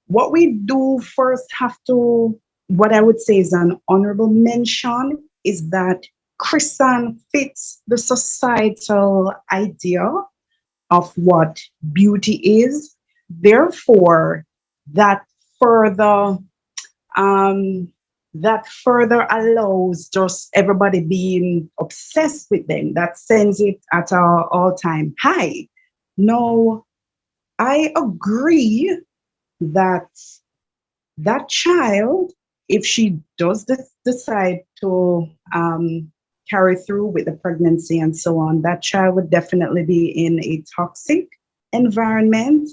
what we do first have to, what I would say is an honorable mention, is that Christian fits the societal idea of what beauty is. Therefore, that further um, that further allows just everybody being obsessed with them. That sends it at our all-time high. Now, I agree that that child, if she does decide to carry through with the pregnancy and so on, that child would definitely be in a toxic environment.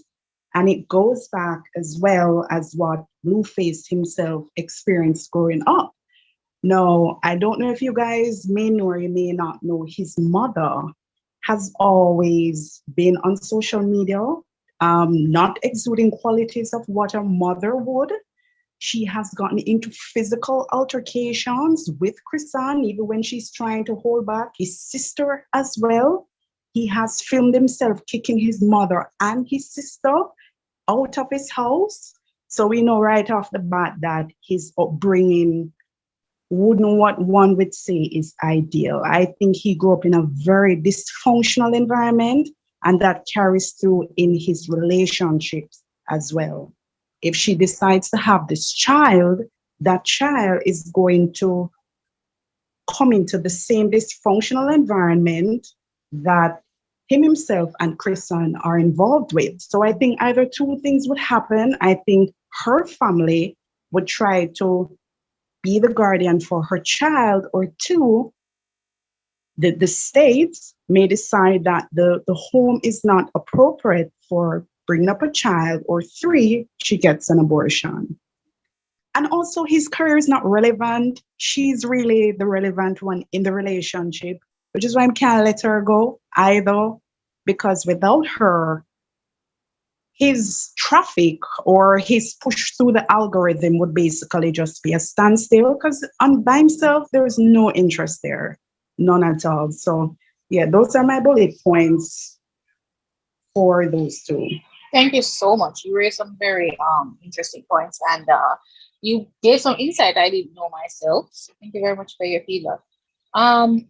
And it goes back as well as what Blueface himself experienced growing up. Now, I don't know if you guys may know or you may not know, his mother has always been on social media, not exuding qualities of what a mother would. She has gotten into physical altercations with Chrisan, even when she's trying to hold back his sister as well. He has filmed himself kicking his mother and his sister out of his house. So we know right off the bat that his upbringing wouldn't what one would say is ideal. I think he grew up in a very dysfunctional environment, and that carries through in his relationships as well. If she decides to have this child, that child is going to come into the same dysfunctional environment that him himself and Christian are involved with. So I think either two things would happen. I think her family would try to be the guardian for her child, or two, the state may decide that the home is not appropriate for bringing up a child, or three, she gets an abortion. And also, his career is not relevant. She's really the relevant one in the relationship, which is why I can't let her go either, because without her, his traffic or his push through the algorithm would basically just be a standstill, because on by himself, there's no interest there, none at all. So, yeah, those are my bullet points for those two. Thank you so much. You raised some very interesting points, and you gave some insight I didn't know myself. So thank you very much for your feedback. Um,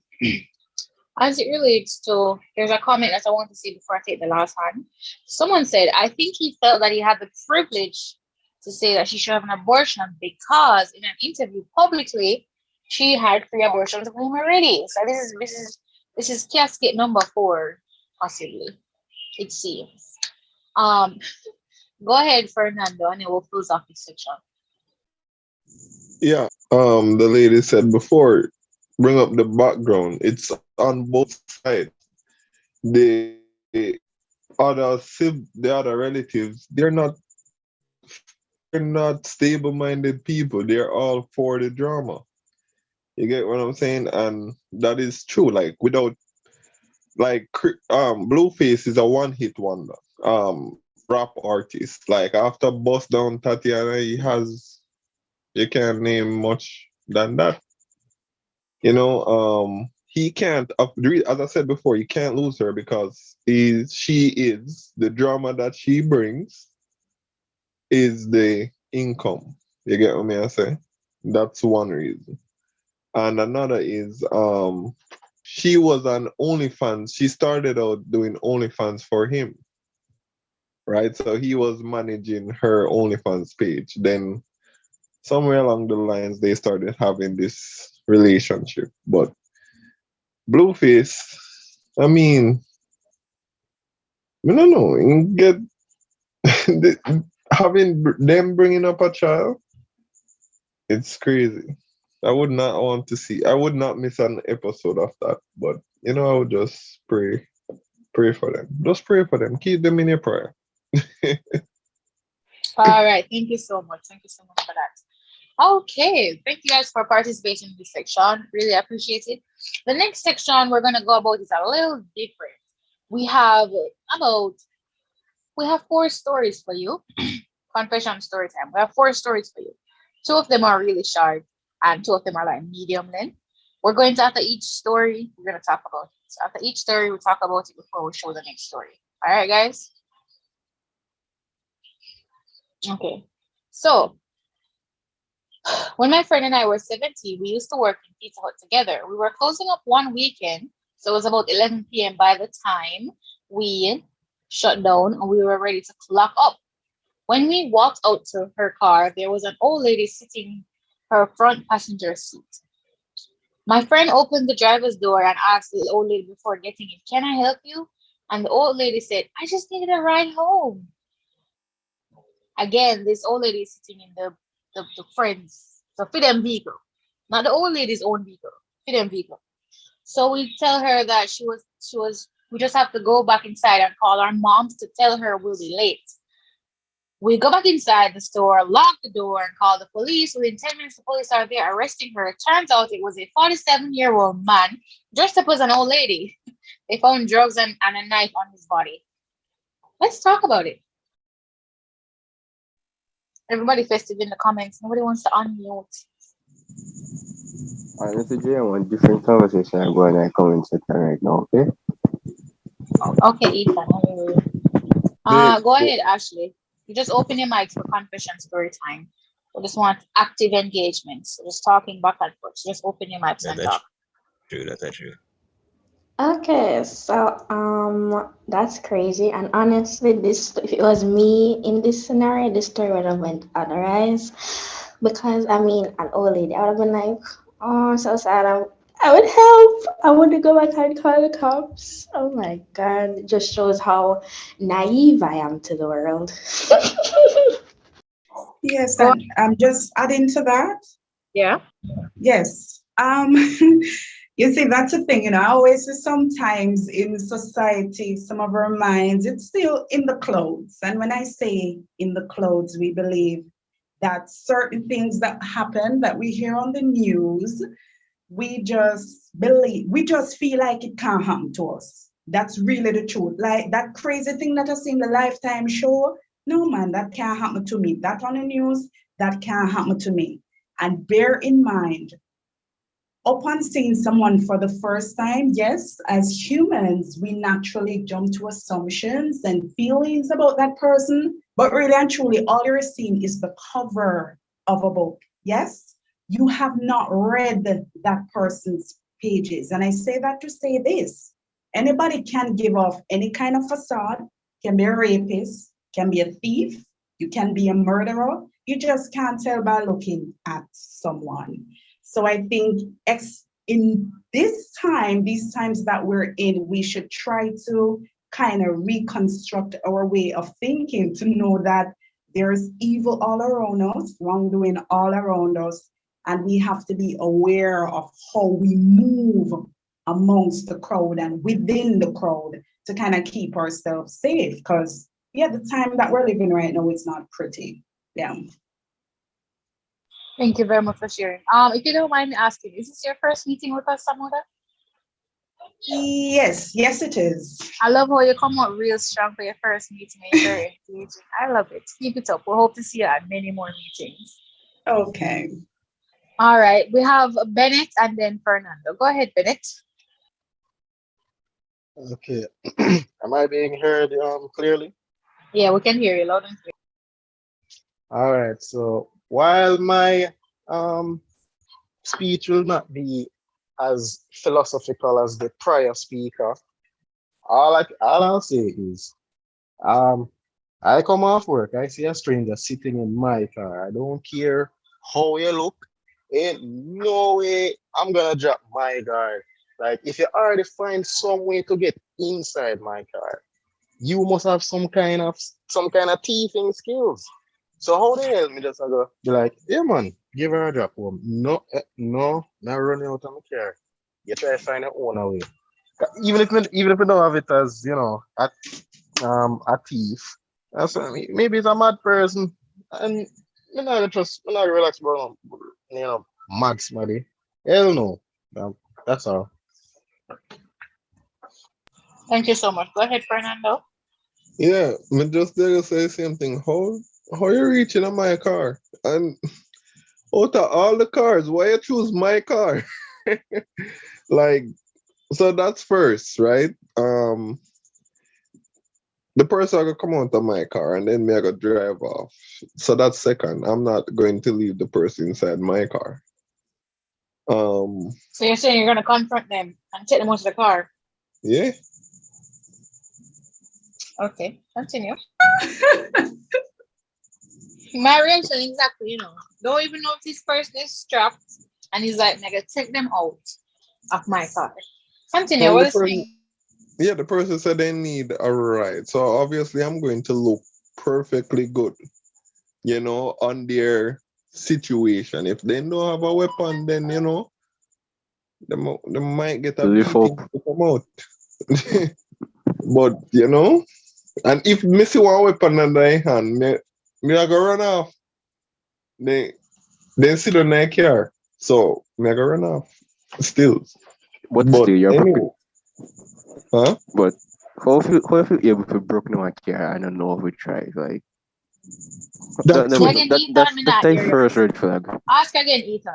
as it relates to, there's a comment that I want to see before I take the last one. Someone said, I think he felt that he had the privilege to say that she should have an abortion because in an interview publicly, she had 3 abortions of him already. So this is casket number 4, possibly, it seems. Go ahead, Fernando, and then we'll close off this section. Yeah, the lady said before, bring up the background. It's on both sides. The the other relatives, they're not stable-minded people. They're all for the drama. You get what I'm saying? And that is true. Like without, like, Blueface is a one-hit wonder. Rap artist. Like after Bust Down Tatiana, you can't name much than that. He can't, as I said before, you can't lose her because she is the drama that she brings is the income. You get what I say? That's one reason. And another is she was on OnlyFans. She started out doing OnlyFans for him. Right? So he was managing her OnlyFans page. Then somewhere along the lines they started having this relationship. But Blueface, I mean, I don't know, having them bringing up a child, it's crazy. I would not want to see. I would not miss an episode of that. But I would just pray Pray for them. Just pray for them. Keep them in your prayer. All right. Thank you so much. Thank you so much for that. Okay. Thank you guys for participating in this section. Really appreciate it. The next section we're going to go about is a little different. We have four stories for you. Confession story time. We have four stories for you. Two of them are really short and two of them are like medium length. We're going to, after each story, we're going to talk about it. So after each story, we talk about it before we show the next story. All right, guys? Okay. So when my friend and I were 17, we used to work in Pizza Hut together. We were closing up one weekend, so it was about 11 p.m. by the time we shut down and we were ready to clock up. When we walked out to her car, there was an old lady sitting her front passenger seat. My friend opened the driver's door and asked the old lady before getting in, "Can I help you?" And the old lady said, "I just needed a ride home." Again, this old lady is sitting in the friend's, so fit them vehicle, not the old lady's own vehicle, fit them vehicle. So we tell her that we just have to go back inside and call our moms to tell her we'll be late. We go back inside the store, lock the door, and call the police. Within 10 minutes, the police are there arresting her. It turns out it was a 47-year-old man dressed up as an old lady. They found drugs and a knife on his body. Let's talk about it. Everybody festive in the comments. Nobody wants to unmute. Alright, Mr. J, I want different conversation I'm going in the comment section right now, okay? Okay, Ethan. Go ahead, Ashley. You just open your mics for confession story time. We just want active engagement. So just talking back and forth. So just open your mics and talk. True, that's true. Okay, so that's crazy. And honestly, this if it was me in this scenario, this story would have went otherwise. Because I mean, an old lady, I would have been like, "Oh, so sad." I would help. I want to go back and call the cops. Oh my God, it just shows how naive I am to the world. Yes, and I'm just adding to that. Yeah. Yes. You see, that's the thing, I always say sometimes in society, some of our minds, it's still in the clothes. And when I say in the clothes, we believe that certain things that happen that we hear on the news, we just feel like it can't happen to us. That's really the truth. Like that crazy thing that I see in the Lifetime show, no man, that can't happen to me. That on the news, that can't happen to me. And bear in mind, upon seeing someone for the first time, yes, as humans, we naturally jump to assumptions and feelings about that person. But really and truly, all you're seeing is the cover of a book. Yes, you have not read that person's pages. And I say that to say this: anybody can give off any kind of facade, can be a rapist, can be a thief, you can be a murderer. You just can't tell by looking at someone. So I think in these times that we're in, we should try to kind of reconstruct our way of thinking to know that there's evil all around us, wrongdoing all around us, and we have to be aware of how we move amongst the crowd and within the crowd to kind of keep ourselves safe. Because, yeah, the time that we're living right now, it's not pretty. Yeah. Thank you very much for sharing. If you don't mind me asking, is this your first meeting with us, Samuda? Yes, it is. I love how you come out real strong for your first meeting and you're very engaging. I love it. Keep it up. We hope to see you at many more meetings. Okay. All right. We have Bennett and then Fernando. Go ahead, Bennett. Okay. Am I being heard clearly? Yeah, we can hear you loud and clear. All right. So while my speech will not be as philosophical as the prior speaker, all I'll say is I come off work, I see a stranger sitting in my car. I don't care how you look. Ain't no way I'm gonna drop my guard. Like if you already find some way to get inside my car, you must have some kind of thieving skills. So how the hell me just go be like, yeah man, give her a drop home. No, not running out of my car. You try to find your own way. Even if we don't have it as, a thief, maybe it's a mad person, and me not relax bro, mad somebody. Hell no. That's all. Thank you so much. Go ahead, Fernando. Yeah, me just there to say the same thing. How you reaching on my car? And out of all the cars, why you choose my car? Like, so that's first, right? The person I go come out of my car and then me I go drive off. So that's second. I'm not going to leave the person inside my car. So you're saying you're gonna confront them and take them out of the car? Yeah. Okay, continue. My reaction exactly, don't even know if this person is strapped, and he's like, "Nigga, take them out of my car." Continue. Well, What is saying? yeah, the person said they need a ride. So obviously I'm going to look perfectly good, on their situation. If they don't have a weapon, then, they might get a beating to come out. But, and if me see one weapon in their hand, me I go run off. They sit on their car. So, me I go run off. Still. But still, you're anyway. Huh? But how if you able to broke in my car and I don't know if we try, like that's the first red flag. Ask again, Ethan.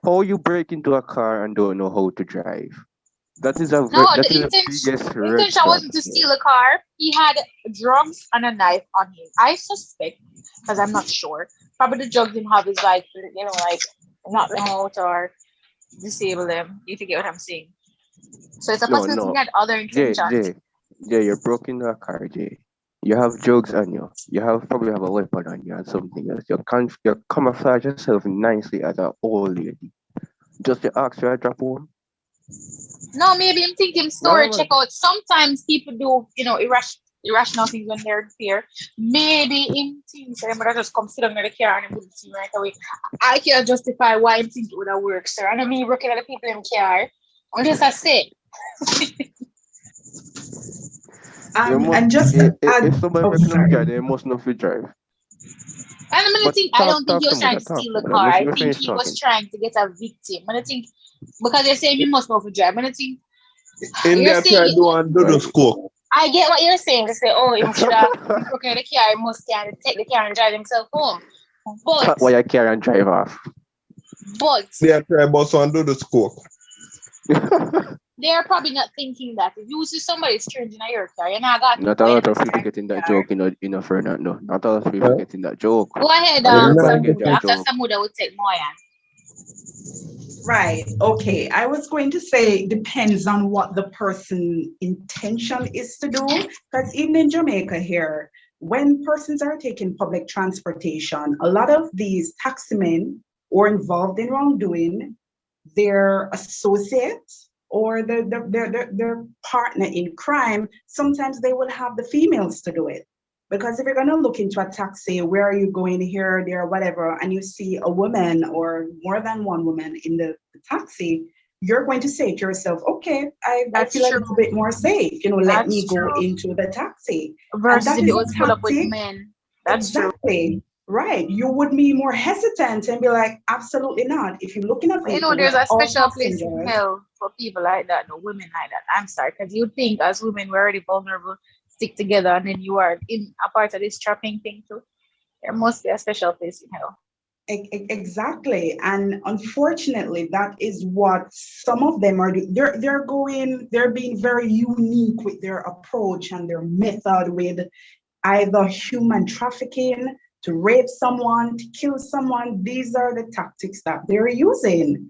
How you break into a car and don't know how to drive? That is the intention wasn't to steal a car. He had drugs and a knife on him. I suspect, because I'm not sure, probably the drugs him have is like, knock them out or disable them, if you get what I'm saying. So it's a possibility he had other intentions. Jay, you're broke into a car, Jay. You have drugs on you. You probably have a weapon on you and something else. You camouflage yourself nicely as an old lady. Just to ask you to drop home. No, maybe I'm thinking story check out. Sometimes people do, irrational things when they're in fear. Maybe in things, I'm gonna just come sit down in the car and I'm going to see right away. I can't justify why I'm thinking it would have worked, sir. And I mean, working at the people in the car. I'm just a say. If somebody breaking up car, they must not fit drive. And I'm gonna think I don't think he was trying to steal the car. I think he was trying to get a victim. I'm gonna think because they're saying he must know for drive. I'm gonna think in there try to do the scope. I get what you're saying. They say, oh, he should have broken the car, he must take the car and drive himself home. But why you carry and drive off? But they try boss and do the scope. They're probably not thinking that if you see somebody strange in your car, you're not got. Not a lot of people getting that joke in a Fernando. Not a lot of people getting that joke. Go ahead, Samuda. After Samuda will take Moyan. Right. Okay. I was going to say depends on what the person's intention is to do. Because even in Jamaica here, when persons are taking public transportation, a lot of these taximen are involved in wrongdoing, their associates or their partner in crime, sometimes they will have the females to do it. Because if you're going to look into a taxi, where are you going, here, there, whatever, and you see a woman or more than one woman in the taxi, you're going to say to yourself, okay, I feel like it's a bit more safe. Let me go into the taxi. Versus if it was full up with men. That's exactly. Right. You would be more hesitant and be like, absolutely not. If you're looking at there's a special place in hell for people like that, no women like that. I'm sorry, because you think as women we're already vulnerable, stick together, and then you are in a part of this trapping thing too. There must be a special place in hell. Exactly. And unfortunately, that is what some of them are doing. They're being very unique with their approach and their method with either human trafficking, to rape someone, to kill someone. These are the tactics that they're using.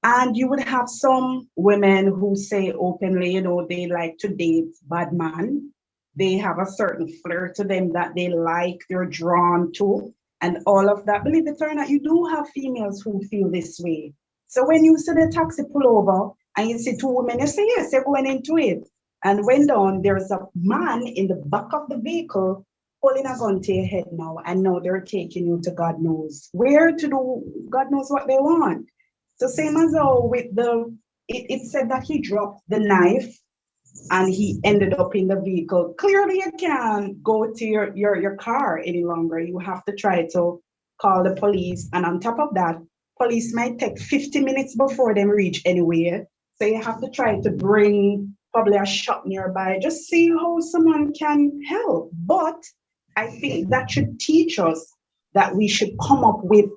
And you would have some women who say openly, they like to date bad men. They have a certain flair to them that they like, they're drawn to, and all of that. Believe it or not, you do have females who feel this way. So when you see the taxi pull over and you see two women, you say, yes, they're going into it. And when down, there's a man in the back of the vehicle holding a gun to your head now, and now they're taking you to God knows where to do, God knows what they want. So same as with the it said that he dropped the knife and he ended up in the vehicle. Clearly, you can't go to your car any longer. You have to try to call the police. And on top of that, police might take 50 minutes before them reach anywhere. So you have to try to bring probably a shop nearby. Just see how someone can help. But I think that should teach us that we should come up with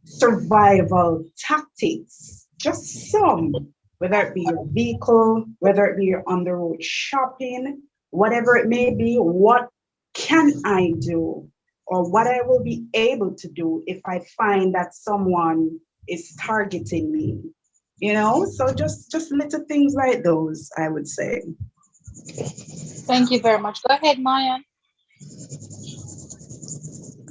survival tactics, just some, whether it be your vehicle, whether it be you're on the road shopping, whatever it may be, what can I do? Or what I will be able to do if I find that someone is targeting me. So just little things like those, I would say. Thank you very much. Go ahead, Maya.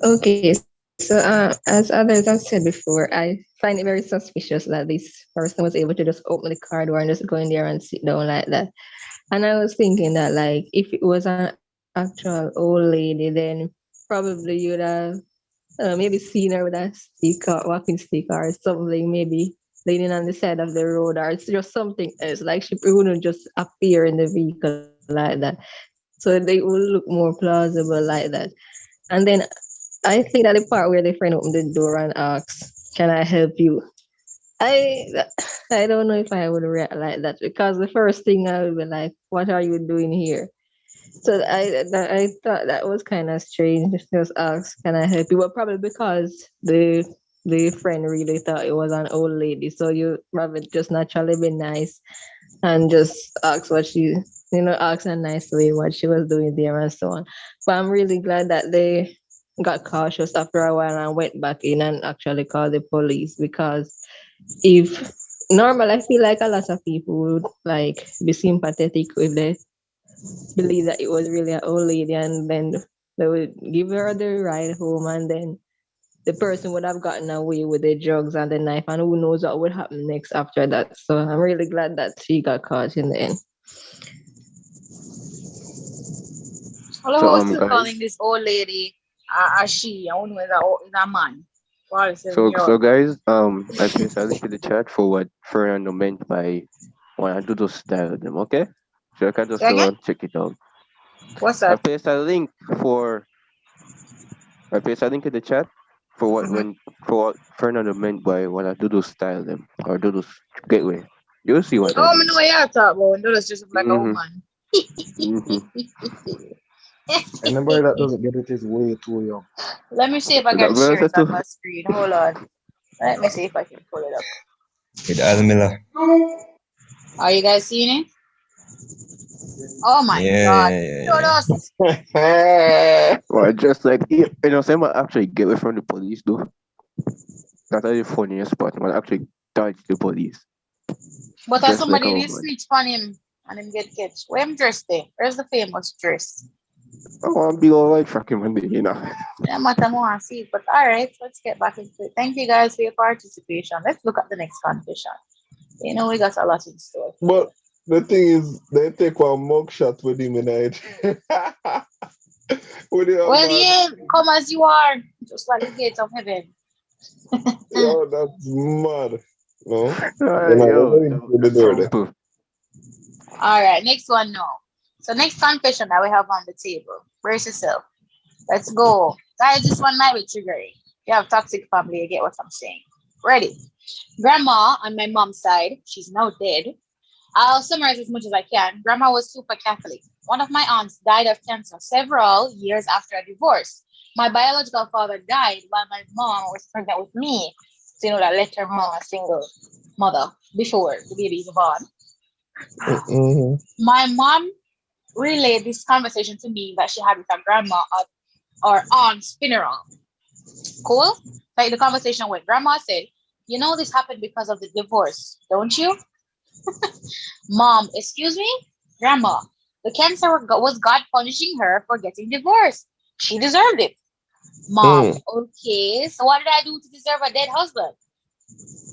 Okay, so as others have said before, I find it very suspicious that this person was able to just open the car door and just go in there and sit down like that. And I was thinking that, like, if it was an actual old lady, then probably you'd have maybe seen her with a stick or walking stick or something, maybe leaning on the side of the road, or it's just something else. Like, she wouldn't just appear in the vehicle like that. So they will look more plausible like that. And then I think that the part where the friend opened the door and asks, "Can I help you?" I I don't know if I would react like that, because the first thing I would be like, "What are you doing here?" So I thought that was kind of strange. Just ask, "Can I help you?" But probably because the friend really thought it was an old lady, so you probably just naturally be nice and just ask what she, ask in a nice way what she was doing there and so on. But I'm really glad that they got cautious after a while and went back in and actually called the police, because if normal, I feel like a lot of people would like be sympathetic if they believe that it was really an old lady, and then they would give her the ride home, and then the person would have gotten away with the drugs and the knife, and who knows what would happen next after that. So I'm really glad that she got caught in the end. Well, So I was still guys, calling this old lady a she. I wonder whether is a man. so guys, I placed a link in the chat for what Fernando meant by when I do those style them, okay? So you can just Say go again? and check it out. What's I that? placed a link in the chat for what Fernando meant by when I do those style them or do those gateway. You'll see what I Oh, I mean. know what you're talking about. No, that's just like a Mm-hmm. woman. Anybody that doesn't get it is way too young. Let me see if I can share it on my screen. Hold on. Let me see if I can pull it up. With Al Miller. Are you guys seeing it? Oh my God. Well, just like someone actually get away from the police though. That's the funniest part. Man actually dodge the police. But Just somebody like did snitch on him and him get catch. Where him dressed there? Where's the famous dress? Oh, I'm big old white fucking Monday, Yeah, matter more and see. But all right, let's get back into it. Thank you guys for your participation. Let's look at the next confession. We got a lot in store. But the thing is, they take one mugshot with him in it. Well, yeah, come as you are, just like the gates of heaven. Yo, that's mad. No? All right, next one now. So next confession that we have on the table. Brace yourself. Let's go. Guys, this one might be triggering. You have toxic family, you get what I'm saying. Ready? Grandma on my mom's side, she's now dead. I'll summarize as much as I can. Grandma was super Catholic. One of my aunts died of cancer several years after a divorce. My biological father died while my mom was pregnant with me. So, that left her mom a single mother before the baby was born. Mm-hmm. My mom relayed this conversation to me that she had with her grandma at our aunt's funeral. Cool? Like the conversation went. Grandma said, this happened because of the divorce, don't you? Mom, excuse me? Grandma, the cancer was God punishing her for getting divorced. She deserved it. Mom, okay, so what did I do to deserve a dead husband?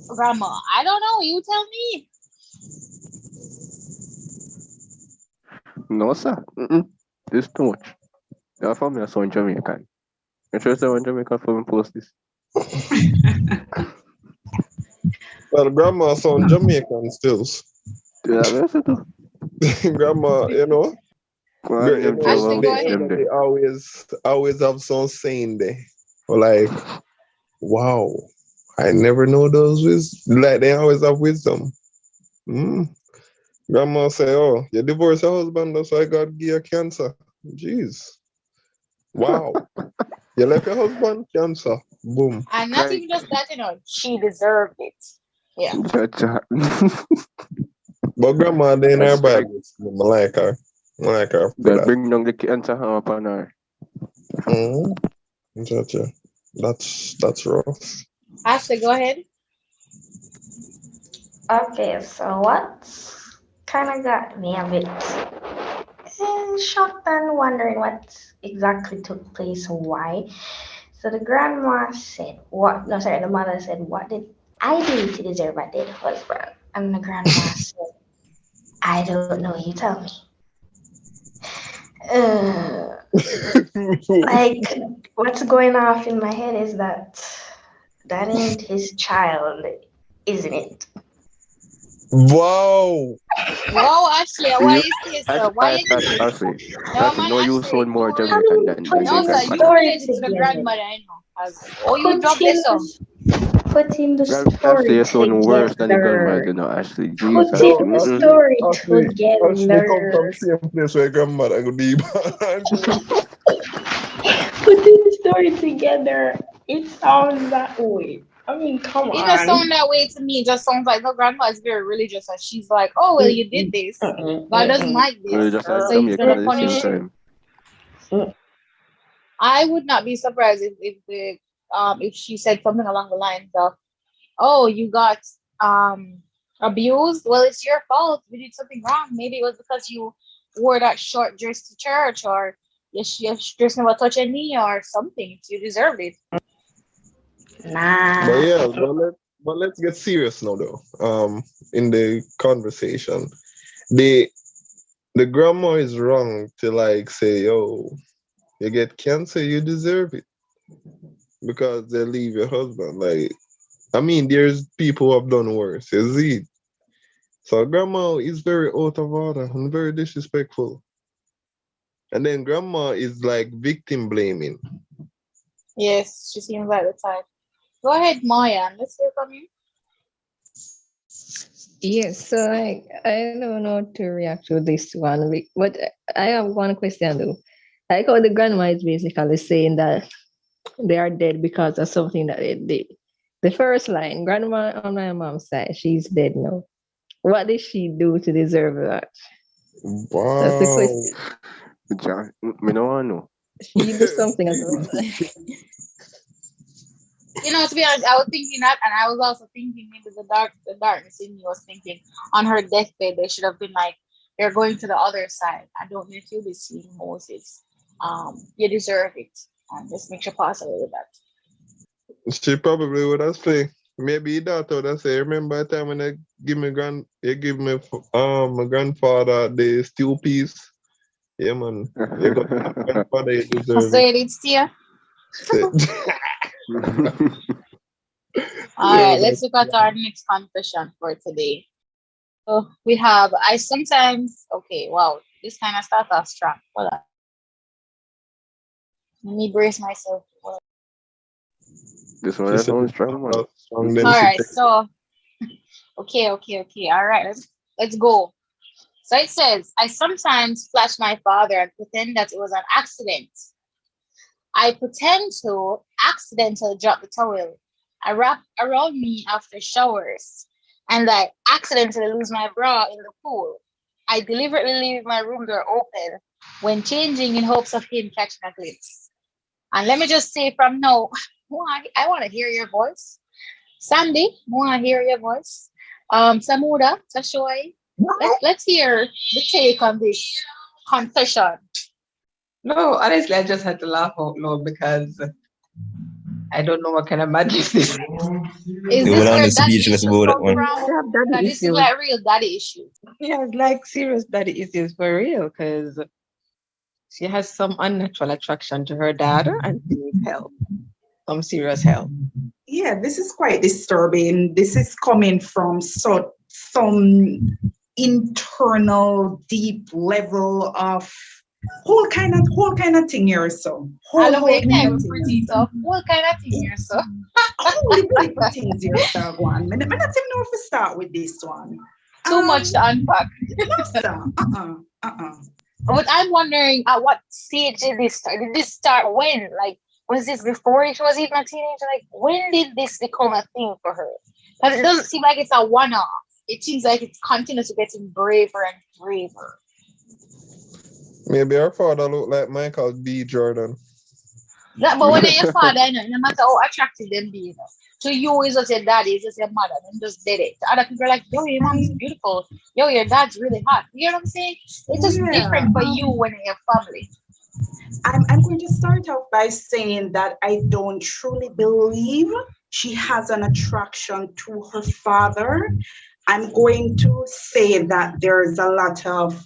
Grandma, I don't know. You tell me. No, sir. This too much. Your family are so Jamaican. You sure someone Jamaican for me post this? Well, grandma sound Jamaican still. Yeah, Grandma, you know, Ashley, go ahead. they always have some saying there. Like, wow, I never know those like they always have wisdom. Mm. Grandma say, "Oh, you divorced your husband, that's why God give you cancer." Jeez, wow. You left your husband, cancer, boom. And not even just that, she deserved it. Yeah. But grandma, they in her bag. I like her. I like her for that. Bring down the cancer up on her. Gotcha. That's rough. Ashley, go ahead. Okay, so what kind of got me a bit shocked and wondering what exactly took place and why. So the grandma said, "What?" No, sorry, the mother said, "What did I do to deserve a dead husband?" And the grandma said, "I don't know. You tell me." Like, what's going off in my head is that ain't his child, isn't it? Wow. Whoa, Ashley, why is this? Why you do this? No, man, no, you Ashley, sound more no, Jamaican than no, the sir, you grandmother. relate it to the grandmother, I know. Oh, you drop this song. Putting the Ashley, story you sound worse than the grandmother, together. you know, Ashley. Jesus. Putting the story Ashley come together. from same place where grandmother go deep. Putting the story together, it sounds that way. I mean, come It doesn't on. sound that way to me. It just sounds like no grandma is very religious and she's like, oh, well, you did this. God doesn't like this. Just like So he's going to Jamaican at the punish same you. time. I would not be surprised if she said something along the lines of, "Oh, you got abused. Well, it's your fault. You did something wrong. Maybe it was because you wore that short dress to church, or your dress never touched a knee, or something. You deserved it." Nah. But yeah, but let's get serious now though. In the conversation. The grandma is wrong to like say, "Yo, you get cancer, you deserve it." Because they leave your husband. Like, I mean, there's people who have done worse. You see? So grandma is very out of order and very disrespectful. And then grandma is like victim blaming. Yes, she seems like the type. Go ahead, Maya. Let's hear from you. Yes, so I don't know how to react to this one, but I have one question though. Like how the grandma is basically saying that they are dead because of something that they did. The first line, grandma on my mom's side, she's dead now. What did she do to deserve that? Wow. That's the question. John, me no want know. She do something as well. To be honest, I was thinking that, and I was also thinking maybe the darkness in me was thinking on her deathbed they should have been like, "You're going to the other side. I don't need you to see Moses. You deserve it, and just make sure possible with that." She probably would have say, maybe that would have say, remember the time when you give me my grandfather the steel piece? Yeah man. You got grandfather, you deserve Say it, it's Tia. All right, let's look at our next confession for today. So we have, okay, wow, this kind of starts off strong. Hold on. Let me brace myself. This one sounds strong, man. All right, so, okay. All right, let's go. So it says, I sometimes flash my father and pretend that it was an accident. I pretend to accidentally drop the towel. I wrap around me after showers, and I accidentally lose my bra in the pool. I deliberately leave my room door open when changing in hopes of him catching a glimpse. And let me just say from now, I want to hear your voice. Sandy, I want to hear your voice. Samuda, Tashoy, let's hear the take on this confession. No, honestly, I just had to laugh out loud because I don't know what kind of madness this is. Is this where daddy issues come They from? have daddy Because this is issues. like real daddy issues. Yeah, it's like serious daddy issues for real because she has some unnatural attraction to her dad and she needs help, some serious help. Yeah, this is quite disturbing. This is coming from some internal, deep level of whole kind of thing here. So I whole love it. You kind can't of even thing. pretty so what kind of thing here, so Holy bully for things here, so go on. I not even know if we start with this one. too much to unpack. No, sir. But I'm wondering at what stage did this start? Did this start when? Like, was this before she was even a teenager? Like, when did this become a thing for her? Because it doesn't seem like it's a one-off. It seems like it's continuously getting braver and braver. Maybe her father looked like Michael B. Jordan. But when your father, no matter how attractive them be, to you is just your daddy, it's just your mother, and just did it. To other people are like, yo, your mom's beautiful. Yo, your dad's really hot. You know what I'm saying? It's just different for you when you're family. I'm going to start off by saying that I don't truly believe she has an attraction to her father. I'm going to say that there's a lot of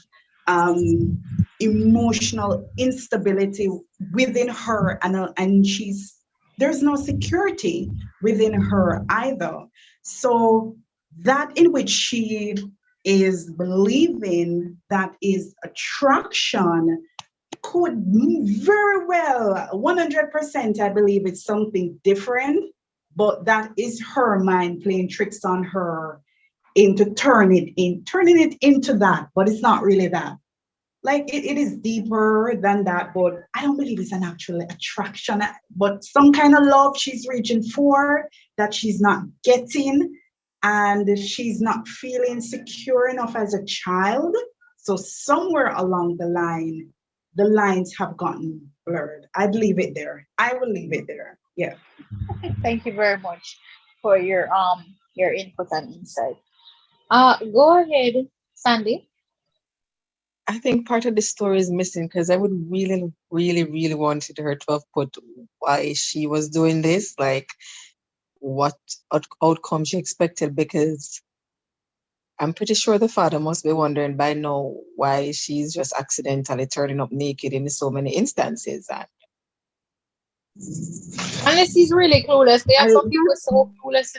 emotional instability within her, and there's no security within her either. So that in which she is believing that is attraction could very well 100%, I believe it's something different, but that is her mind playing tricks on her into turning it into that, but it's not really that. Like it is deeper than that, but I don't believe it's an actual attraction, but some kind of love she's reaching for that she's not getting, and she's not feeling secure enough as a child. So somewhere along the line, the lines have gotten blurred. I'd leave it there. I will leave it there. Yeah. Thank you very much for your input and insight. Go ahead, Sandy. I think part of the story is missing because I would really, really, really wanted her to have put why she was doing this, like what outcome she expected, because I'm pretty sure the father must be wondering by now why she's just accidentally turning up naked in so many instances. Unless he's really clueless. There are some people so clueless,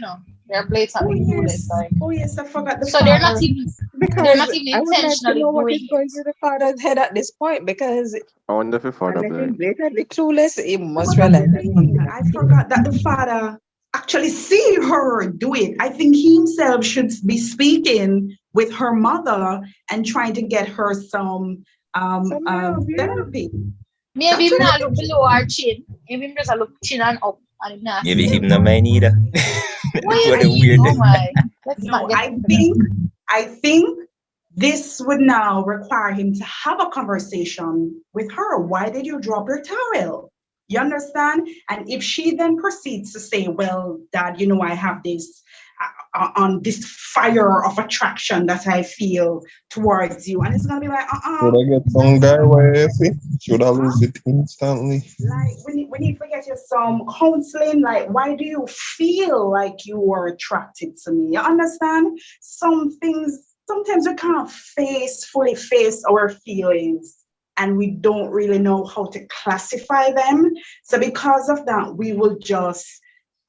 They're blatantly clueless. Like, oh yes, I forgot the so father. they're not even I would like to intentionally know what doing is going through the father's head at this point, because I wonder if your father unless he's blind. blatantly clueless, he must But that's realize the thing. I forgot that the father actually see her do it. I think he himself should be speaking with her mother and trying to get her some therapy. Maybe him not look below our chin. Maybe him just look chin and up and him not Maybe see him no mind either. Why What a weird oh thing. my. Let's No, not get I think this would now require him to have a conversation with her. Why did you drop your towel? You understand? And if she then proceeds to say, well, Dad, I have this on this fire of attraction that I feel towards you. And it's going to be like, Should I get some guy where you see? Should I lose it instantly? Like, we need to get you some counseling. Like, why do you feel like you are attracted to me? You understand? Some things, sometimes we can't fully face our feelings, and we don't really know how to classify them. So because of that, we will just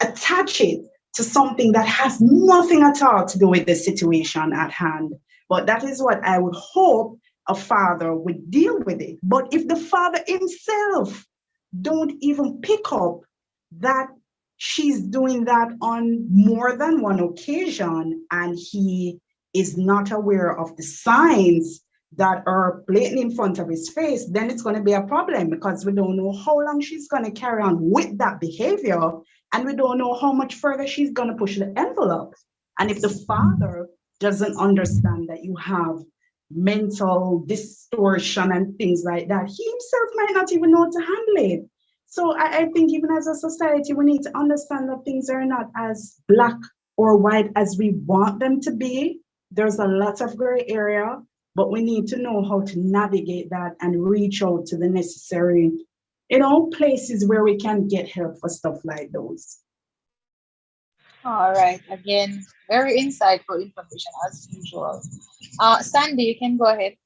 attach it to something that has nothing at all to do with the situation at hand. But that is what I would hope a father would deal with it. But if the father himself don't even pick up that she's doing that on more than one occasion, and he is not aware of the signs that are blatant in front of his face, then it's going to be a problem, because we don't know how long she's going to carry on with that behavior, and we don't know how much further she's going to push the envelope. And if the father doesn't understand that you have mental distortion and things like that, he himself might not even know how to handle it. So I think even as a society, we need to understand that things are not as black or white as we want them to be. There's a lot of gray area, but we need to know how to navigate that and reach out to the necessary, places where we can get help for stuff like those. All right. Again, very insightful information as usual. Sandy, you can go ahead.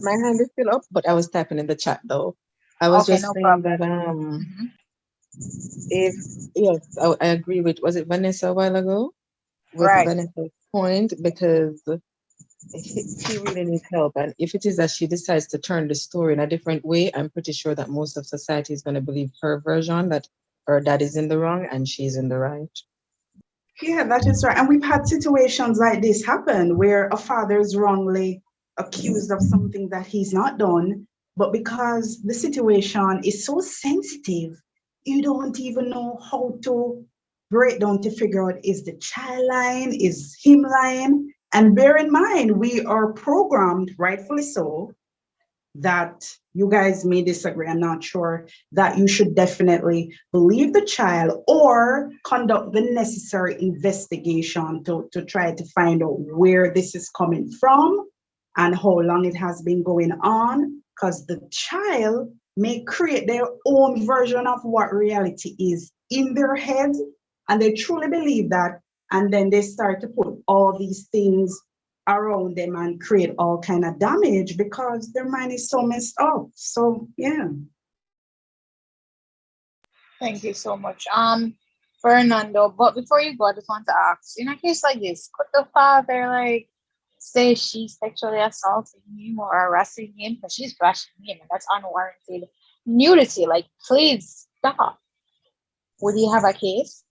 My hand is still up, but I was typing in the chat though. I was just saying that If yes, I agree with, was it Vanessa a while ago? With Right. Vanessa's point, because she really needs help. And if it is that she decides to turn the story in a different way, I'm pretty sure that most of society is going to believe her version, that her dad is in the wrong and she's in the right. Yeah, that is right. And we've had situations like this happen where a father is wrongly accused of something that he's not done, but because the situation is so sensitive, you don't even know how to break down to figure out, is the child lying, is him lying? And bear in mind, we are programmed, rightfully so, that you guys may disagree, I'm not sure, that you should definitely believe the child or conduct the necessary investigation to try to find out where this is coming from and how long it has been going on, because the child may create their own version of what reality is in their head, and they truly believe that, and then they start to put all these things around them and create all kind of damage because their mind is so messed up. So yeah. Thank you so much. Fernando, but before you go, I just want to ask, in a case like this, could the father like say she's sexually assaulting him or harassing him because she's flashing him and that's unwarranted nudity? Like, please stop. Would he have a case?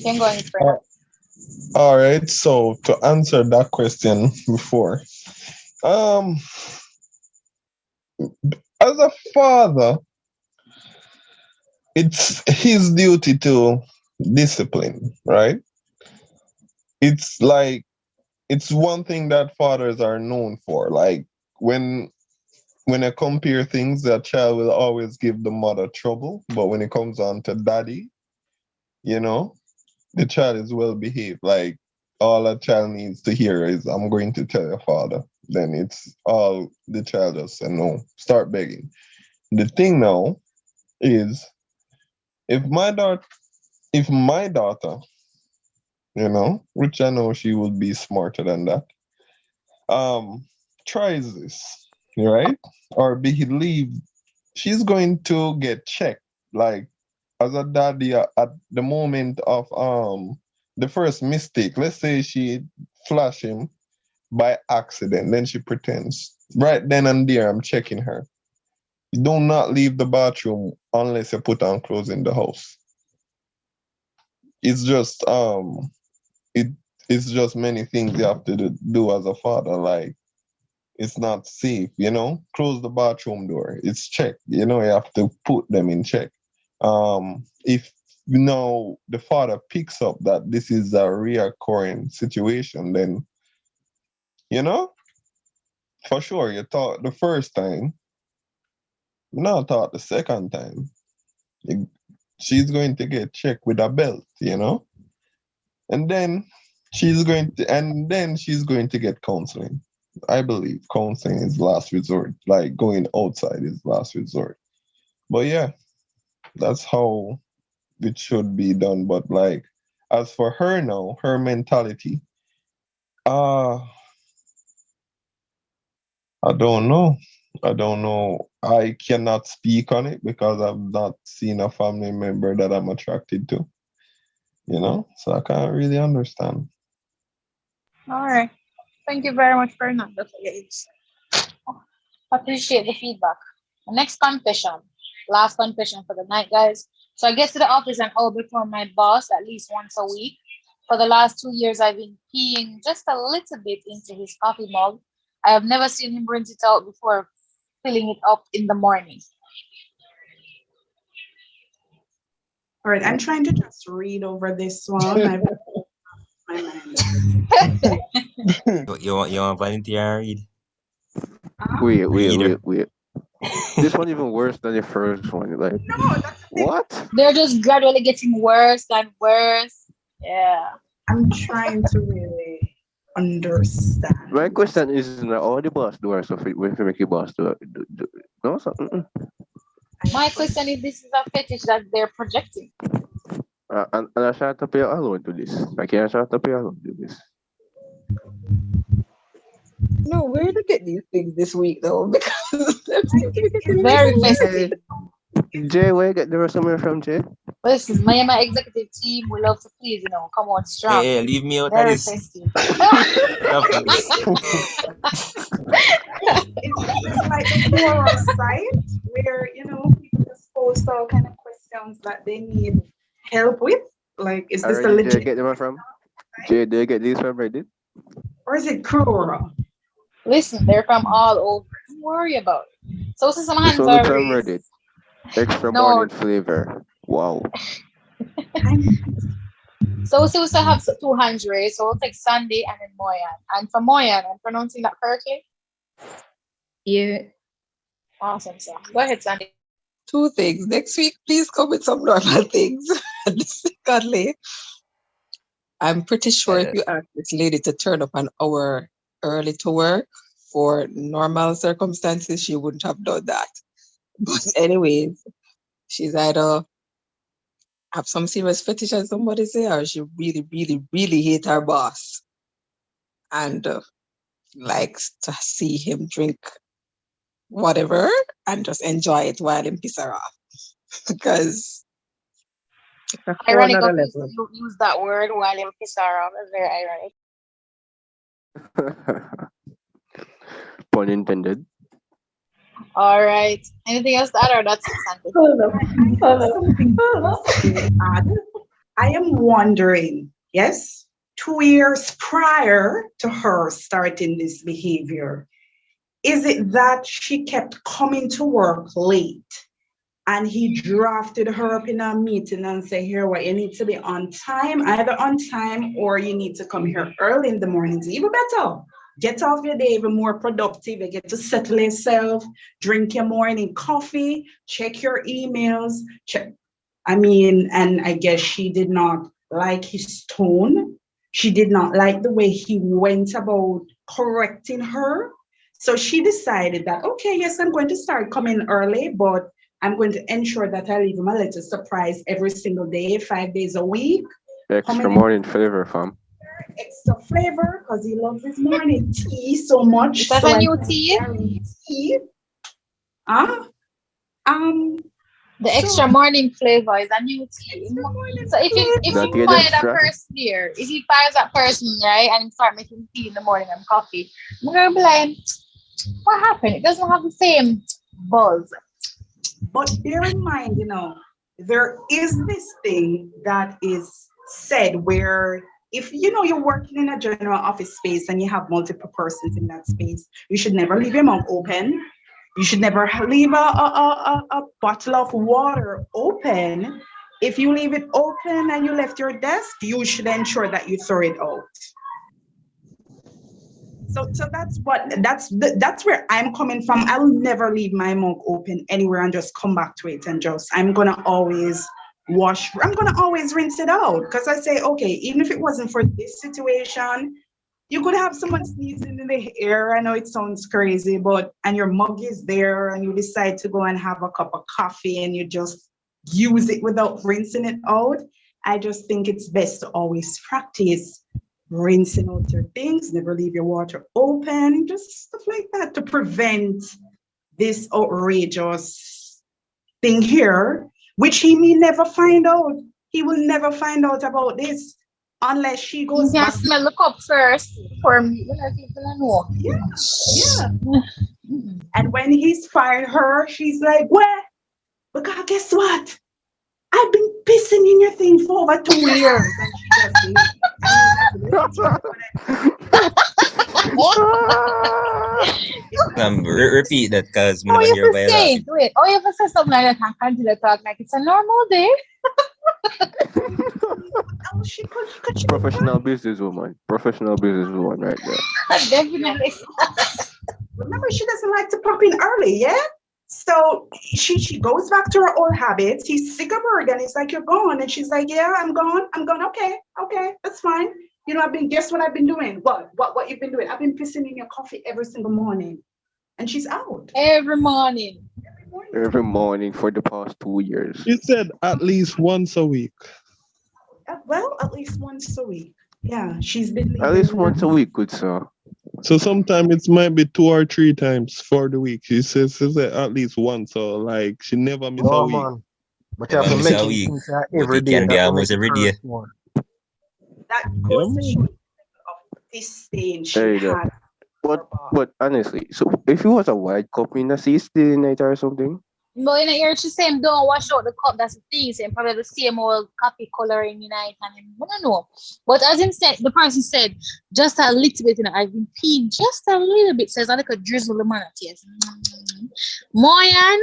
Can go in, Fernando. All right. So to answer that question before, as a father, it's his duty to discipline, right? It's like it's one thing that fathers are known for. Like when I compare things, that child will always give the mother trouble, but when it comes on to daddy, you know, the child is well behaved. Like all a child needs to hear is, "I'm going to tell your father." Then it's all the child just say no. Start begging. The thing now is, if my daughter, you know, which I know she will be smarter than that, tries this, right? Or believe she's going to get checked. Like as a daddy at the moment of the first mistake, let's say she flash him by accident, then she pretends. Right then and there, I'm checking her. You do not leave the bathroom unless you put on clothes in the house. It's just it's just many things you have to do as a father. Like it's not safe, you know. Close the bathroom door. It's checked. You know, you have to put them in check. If you know the father picks up that this is a reoccurring situation, then you know, for sure you thought the first time, you now thought the second time. She's going to get checked with a belt, you know? And then she's going to get counseling. I believe counseling is last resort. Like going outside is last resort. But yeah, that's how it should be done. But like as for her now, her mentality, uh I don't know. I don't know. I cannot speak on it because I've not seen a family member that I'm attracted to. You know? So I can't really understand. All right. Thank you very much, Fernando, for your insight. Appreciate the feedback. Next confession. Last confession for the night, guys. So I get to the office and out before my boss at least once a week. For the last 2 years, I've been peeing just a little bit into his coffee mug. I have never seen him rinse it out before filling it up in the morning. All right, I'm trying to just read over this one. My mind. You want volunteer read? Wait. This one even worse than the first one. Like, what? They're just gradually getting worse and worse. Yeah. I'm trying to really understand. My question is, all the boss do are so if we make your boss do no so. My question is, this is a fetish that they're projecting. And I start to pay alone to this. I can't start to pay alone to this. No, where to get these things this week though? Because Very festive. Jay, where you get the rest of me from, Jay? Listen, my executive team, we love to please, come out strong. Hey, leave me out of Very this. festive. After this. Is this like the moral side where, people just post all kind of questions that they need help with? Like, is this a Alright, Jay, legit, get them from? Jay, do you get these from Reddit? or is it cruel? Listen, they're from all over. Don't worry about it. So some This hands one are from raised. Reddit. Extra No. morning flavor. Wow. So we also have 200, so we'll take Sandy and then Moyan. And for Moyan, I'm pronouncing that correctly? Yeah. Awesome, so go ahead, Sandy. 2 things. Next week, please come with some normal things. And secondly, I'm pretty sure if you ask this lady to turn up an hour early to work for normal circumstances, she wouldn't have done that. But anyways, she's either have some serious fetish, as somebody say, or she really, really, really hate her boss and likes to see him drink whatever and just enjoy it while him piss her off. Because it's a whole Ironic nother of level. you use that word while in Pisara. That's very ironic. Pun intended. All right. Anything else to add, or that's it, Sandy? I am wondering, yes, 2 years prior to her starting this behavior, is it that she kept coming to work late and he drafted her up in a meeting and say, here, what, you need to be on time, either on time or you need to come here early in the mornings, even better. Get off your day even more productive. You get to settle yourself, drink your morning coffee, check your emails, and I guess she did not like his tone. She did not like the way he went about correcting her. So she decided that, okay, yes, I'm going to start coming early, but I'm going to ensure that I leave him a little surprise every single day, 5 days a week. Extra morning flavor, fam. Extra flavor because he loves his morning tea so much. That's a new tea? The extra morning flavor is a new tea. So if you fire that person there, if he fires that person, right, and start making tea in the morning and coffee, I'm gonna be like, what happened? It doesn't have the same buzz. But bear in mind, there is this thing that is said where if you're working in a general office space and you have multiple persons in that space, you should never leave your mouth open. You should never leave a bottle of water open. If you leave it open and you left your desk, you should ensure that you throw it out. So that's where I'm coming from. I will never leave my mug open anywhere and just come back to it and I'm gonna always rinse it out. Because I say, okay, even if it wasn't for this situation, you could have someone sneezing in the air. I know it sounds crazy, and your mug is there and you decide to go and have a cup of coffee and you just use it without rinsing it out. I just think it's best to always practice rinsing out your things, never leave your water open, just stuff like that to prevent this outrageous thing here, which he may never find out. He will never find out about this unless she goes back. Smell the cup first for me. Yeah. And when he's fired her, she's like, well, because guess what? I've been pissing in your thing for over 2 years. And she just Repeat that, cause you have to say it. Wait, you have to say something like that and continue to talk like it's a normal day. Professional businesswoman right there. Definitely. Remember, she doesn't like to pop in early, yeah? So she goes back to her old habits. He's sick of her again. He's like, you're gone. And she's like, yeah, I'm gone. Okay, that's fine. Guess what I've been doing? What you've been doing? I've been pissing in your coffee every single morning. And she's out. Every morning. Every morning for the past 2 years. You said at least once a week. Well, at least once a week. Yeah, she's been at least once a week, good sir. So sometimes it might be 2 or 3 times for the week. She says at least once, so like she never miss a No, week. man. But you have Never to miss make a him week, think that but every it day. can be That will make almost the every day. curse more. That Yeah, goes to show man. the level of disdain she There you go. had. But honestly, so if it was a white cup in a CST night or something, But in the ear, she saying don't wash out the cup. That's the thing. Saying probably the same old coffee coloring in it, and I don't know. But as him said, the person said just a little bit. I've been peeing just a little bit. Says I like a drizzle the man at yes. Moyan,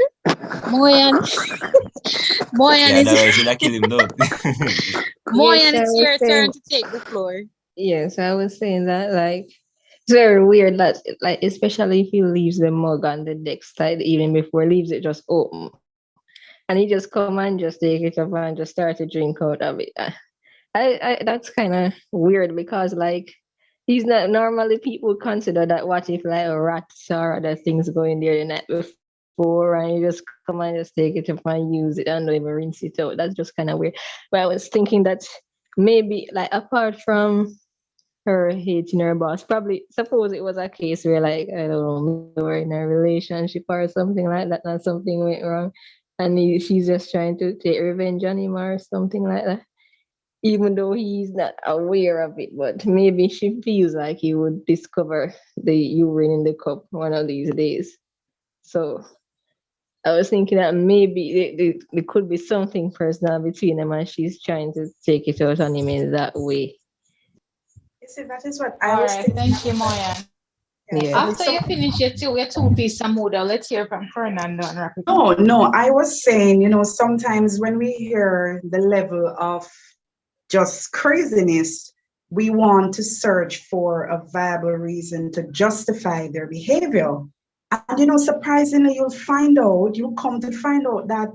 Moyan Yeah, is otherwise you'll kill him, don't. Moyan. Yes, I It's was your turn saying. to take the floor. Yes, I was saying that like it's very weird that like especially if he leaves the mug on the deck side even before leaves it just open. And he just come and just take it up and just start to drink out of it. I that's kind of weird because like he's not normally people consider that what if like rats or other things go in there the night before and you just come and just take it up and use it and don't even rinse it out. That's just kind of weird. But I was thinking that maybe like apart from her hating her boss. Probably suppose it was a case where like I don't know, they were in a relationship or something like that and something went wrong. And she's just trying to take revenge on him or something like that. Even though he's not aware of it, but maybe she feels like he would discover the urine in the cup one of these days. So I was thinking that maybe there could be something personal between them and she's trying to take it out on him in that way. You see, that is what I All was right, thinking. thank you, Moyan. Yeah. After you finish your two-piece mood, let's hear from Fernando and wrap it up. No, I was saying, sometimes when we hear the level of just craziness, we want to search for a viable reason to justify their behavior. And, surprisingly, you'll come to find out that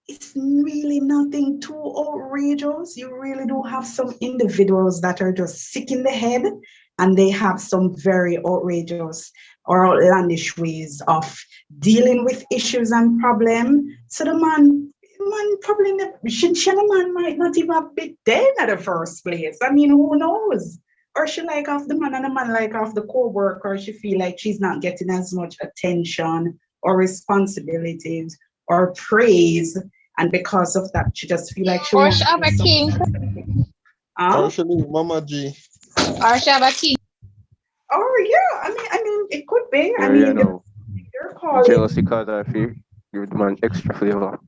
it's really nothing too outrageous. You really do have some individuals that are just sick in the head and they have some very outrageous or outlandish ways of dealing with issues and problems. So the man probably the man might not even have been dead at the first place. I mean, who knows? Or she like off the man and the man like off the co-worker. She feel like she's not getting as much attention or responsibilities or praise. And because of that, she just feel like she Or wants she have a king. Or she leave Mama G. Or she have a king. Oh yeah, I mean, it could be. I yeah, mean, they're jealousy calling. cause I feel give the man extra flavor.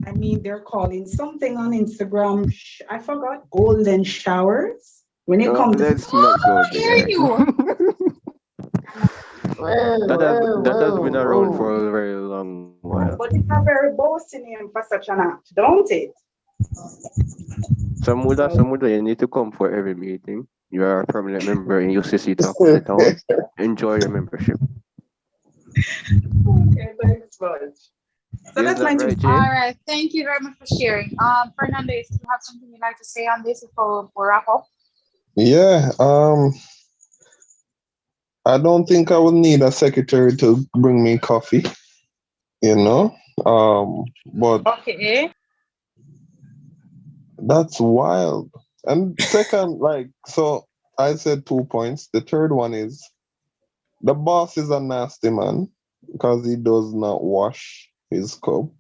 I mean, they're calling something on Instagram. I forgot golden showers. When it comes to Let's not go Hear there. you. That has been around for a very long while. but it's a very boasting name for such an act, don't it? Some would you need to come for every meeting. You are a permanent member in UCC Talk of the Town. Enjoy your membership. Okay, thanks much. So that's my right, All right, thank you very much for sharing. Fernando, if you have something you'd like to say on this before we wrap up. Yeah. I don't think I will need a secretary to bring me coffee. But Okay. that's wild. And second, so I said 2 points. The third one is the boss is a nasty man because he does not wash his cup.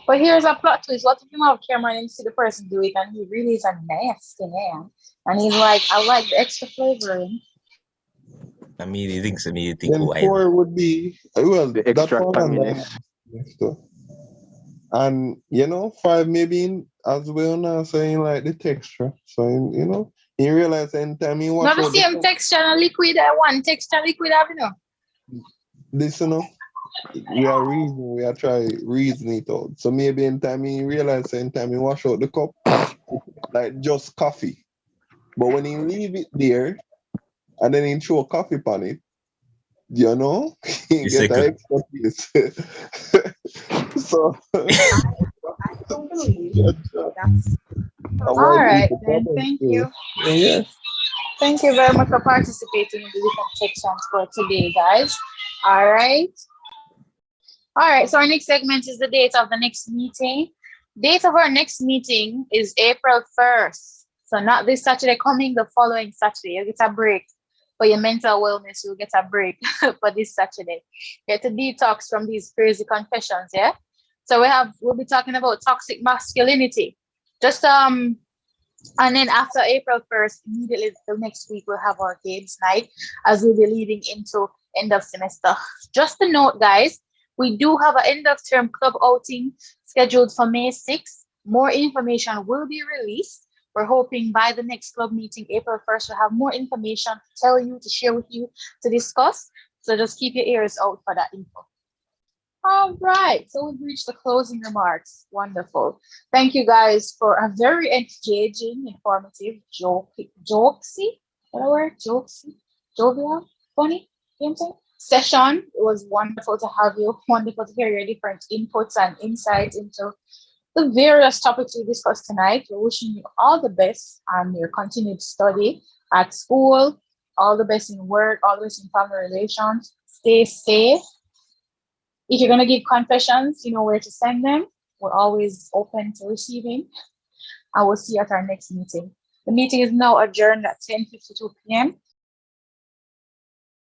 But here's a plot twist. What if you have camera and see the person do it and he really is a nasty man? And he's like, I like the extra flavoring. I mean, he thinks Then wild. 4 would be, well, the that extra fall under. And 5 maybe as well now saying like the texture. So you realize anytime you wash Not the out same texture and liquid. One texture liquid, this, we are trying reason it out. So maybe anytime you realize anytime you wash out the cup, like just coffee. But when you leave it there and then you throw coffee on it, you get an extra piece. So I don't believe that's all right, then. Thank you. Yeah. Thank you very much for participating in the different sections for today, guys. All right. All right. So our next segment is the date of the next meeting. Date of our next meeting is April 1st. So not this Saturday coming, the following Saturday. You get a break for your mental wellness. You'll get a break for this Saturday. Get a detox from these crazy confessions, yeah? So we'll be talking about toxic masculinity. Just and then after April 1st, immediately the next week we'll have our games night as we'll be leading into end of semester. Just a note, guys, we do have an end of term club outing scheduled for May 6th. More information will be released. We're hoping by the next club meeting, April 1st, we'll have more information to tell you, to share with you, to discuss. So just keep your ears out for that info. All right, so we've reached the closing remarks. Wonderful. Thank you guys for a very engaging, informative, jokesy, what a word, jokesy, jovial, funny, session. It was wonderful to have you. Wonderful to hear your different inputs and insights into the various topics we discussed tonight. We're wishing you all the best on your continued study at school, all the best in work, all the best in family relations. Stay safe. If you're going to give confessions, you know where to send them. We're always open to receiving. I will see you at our next meeting. The meeting is now adjourned at 10:52 p.m.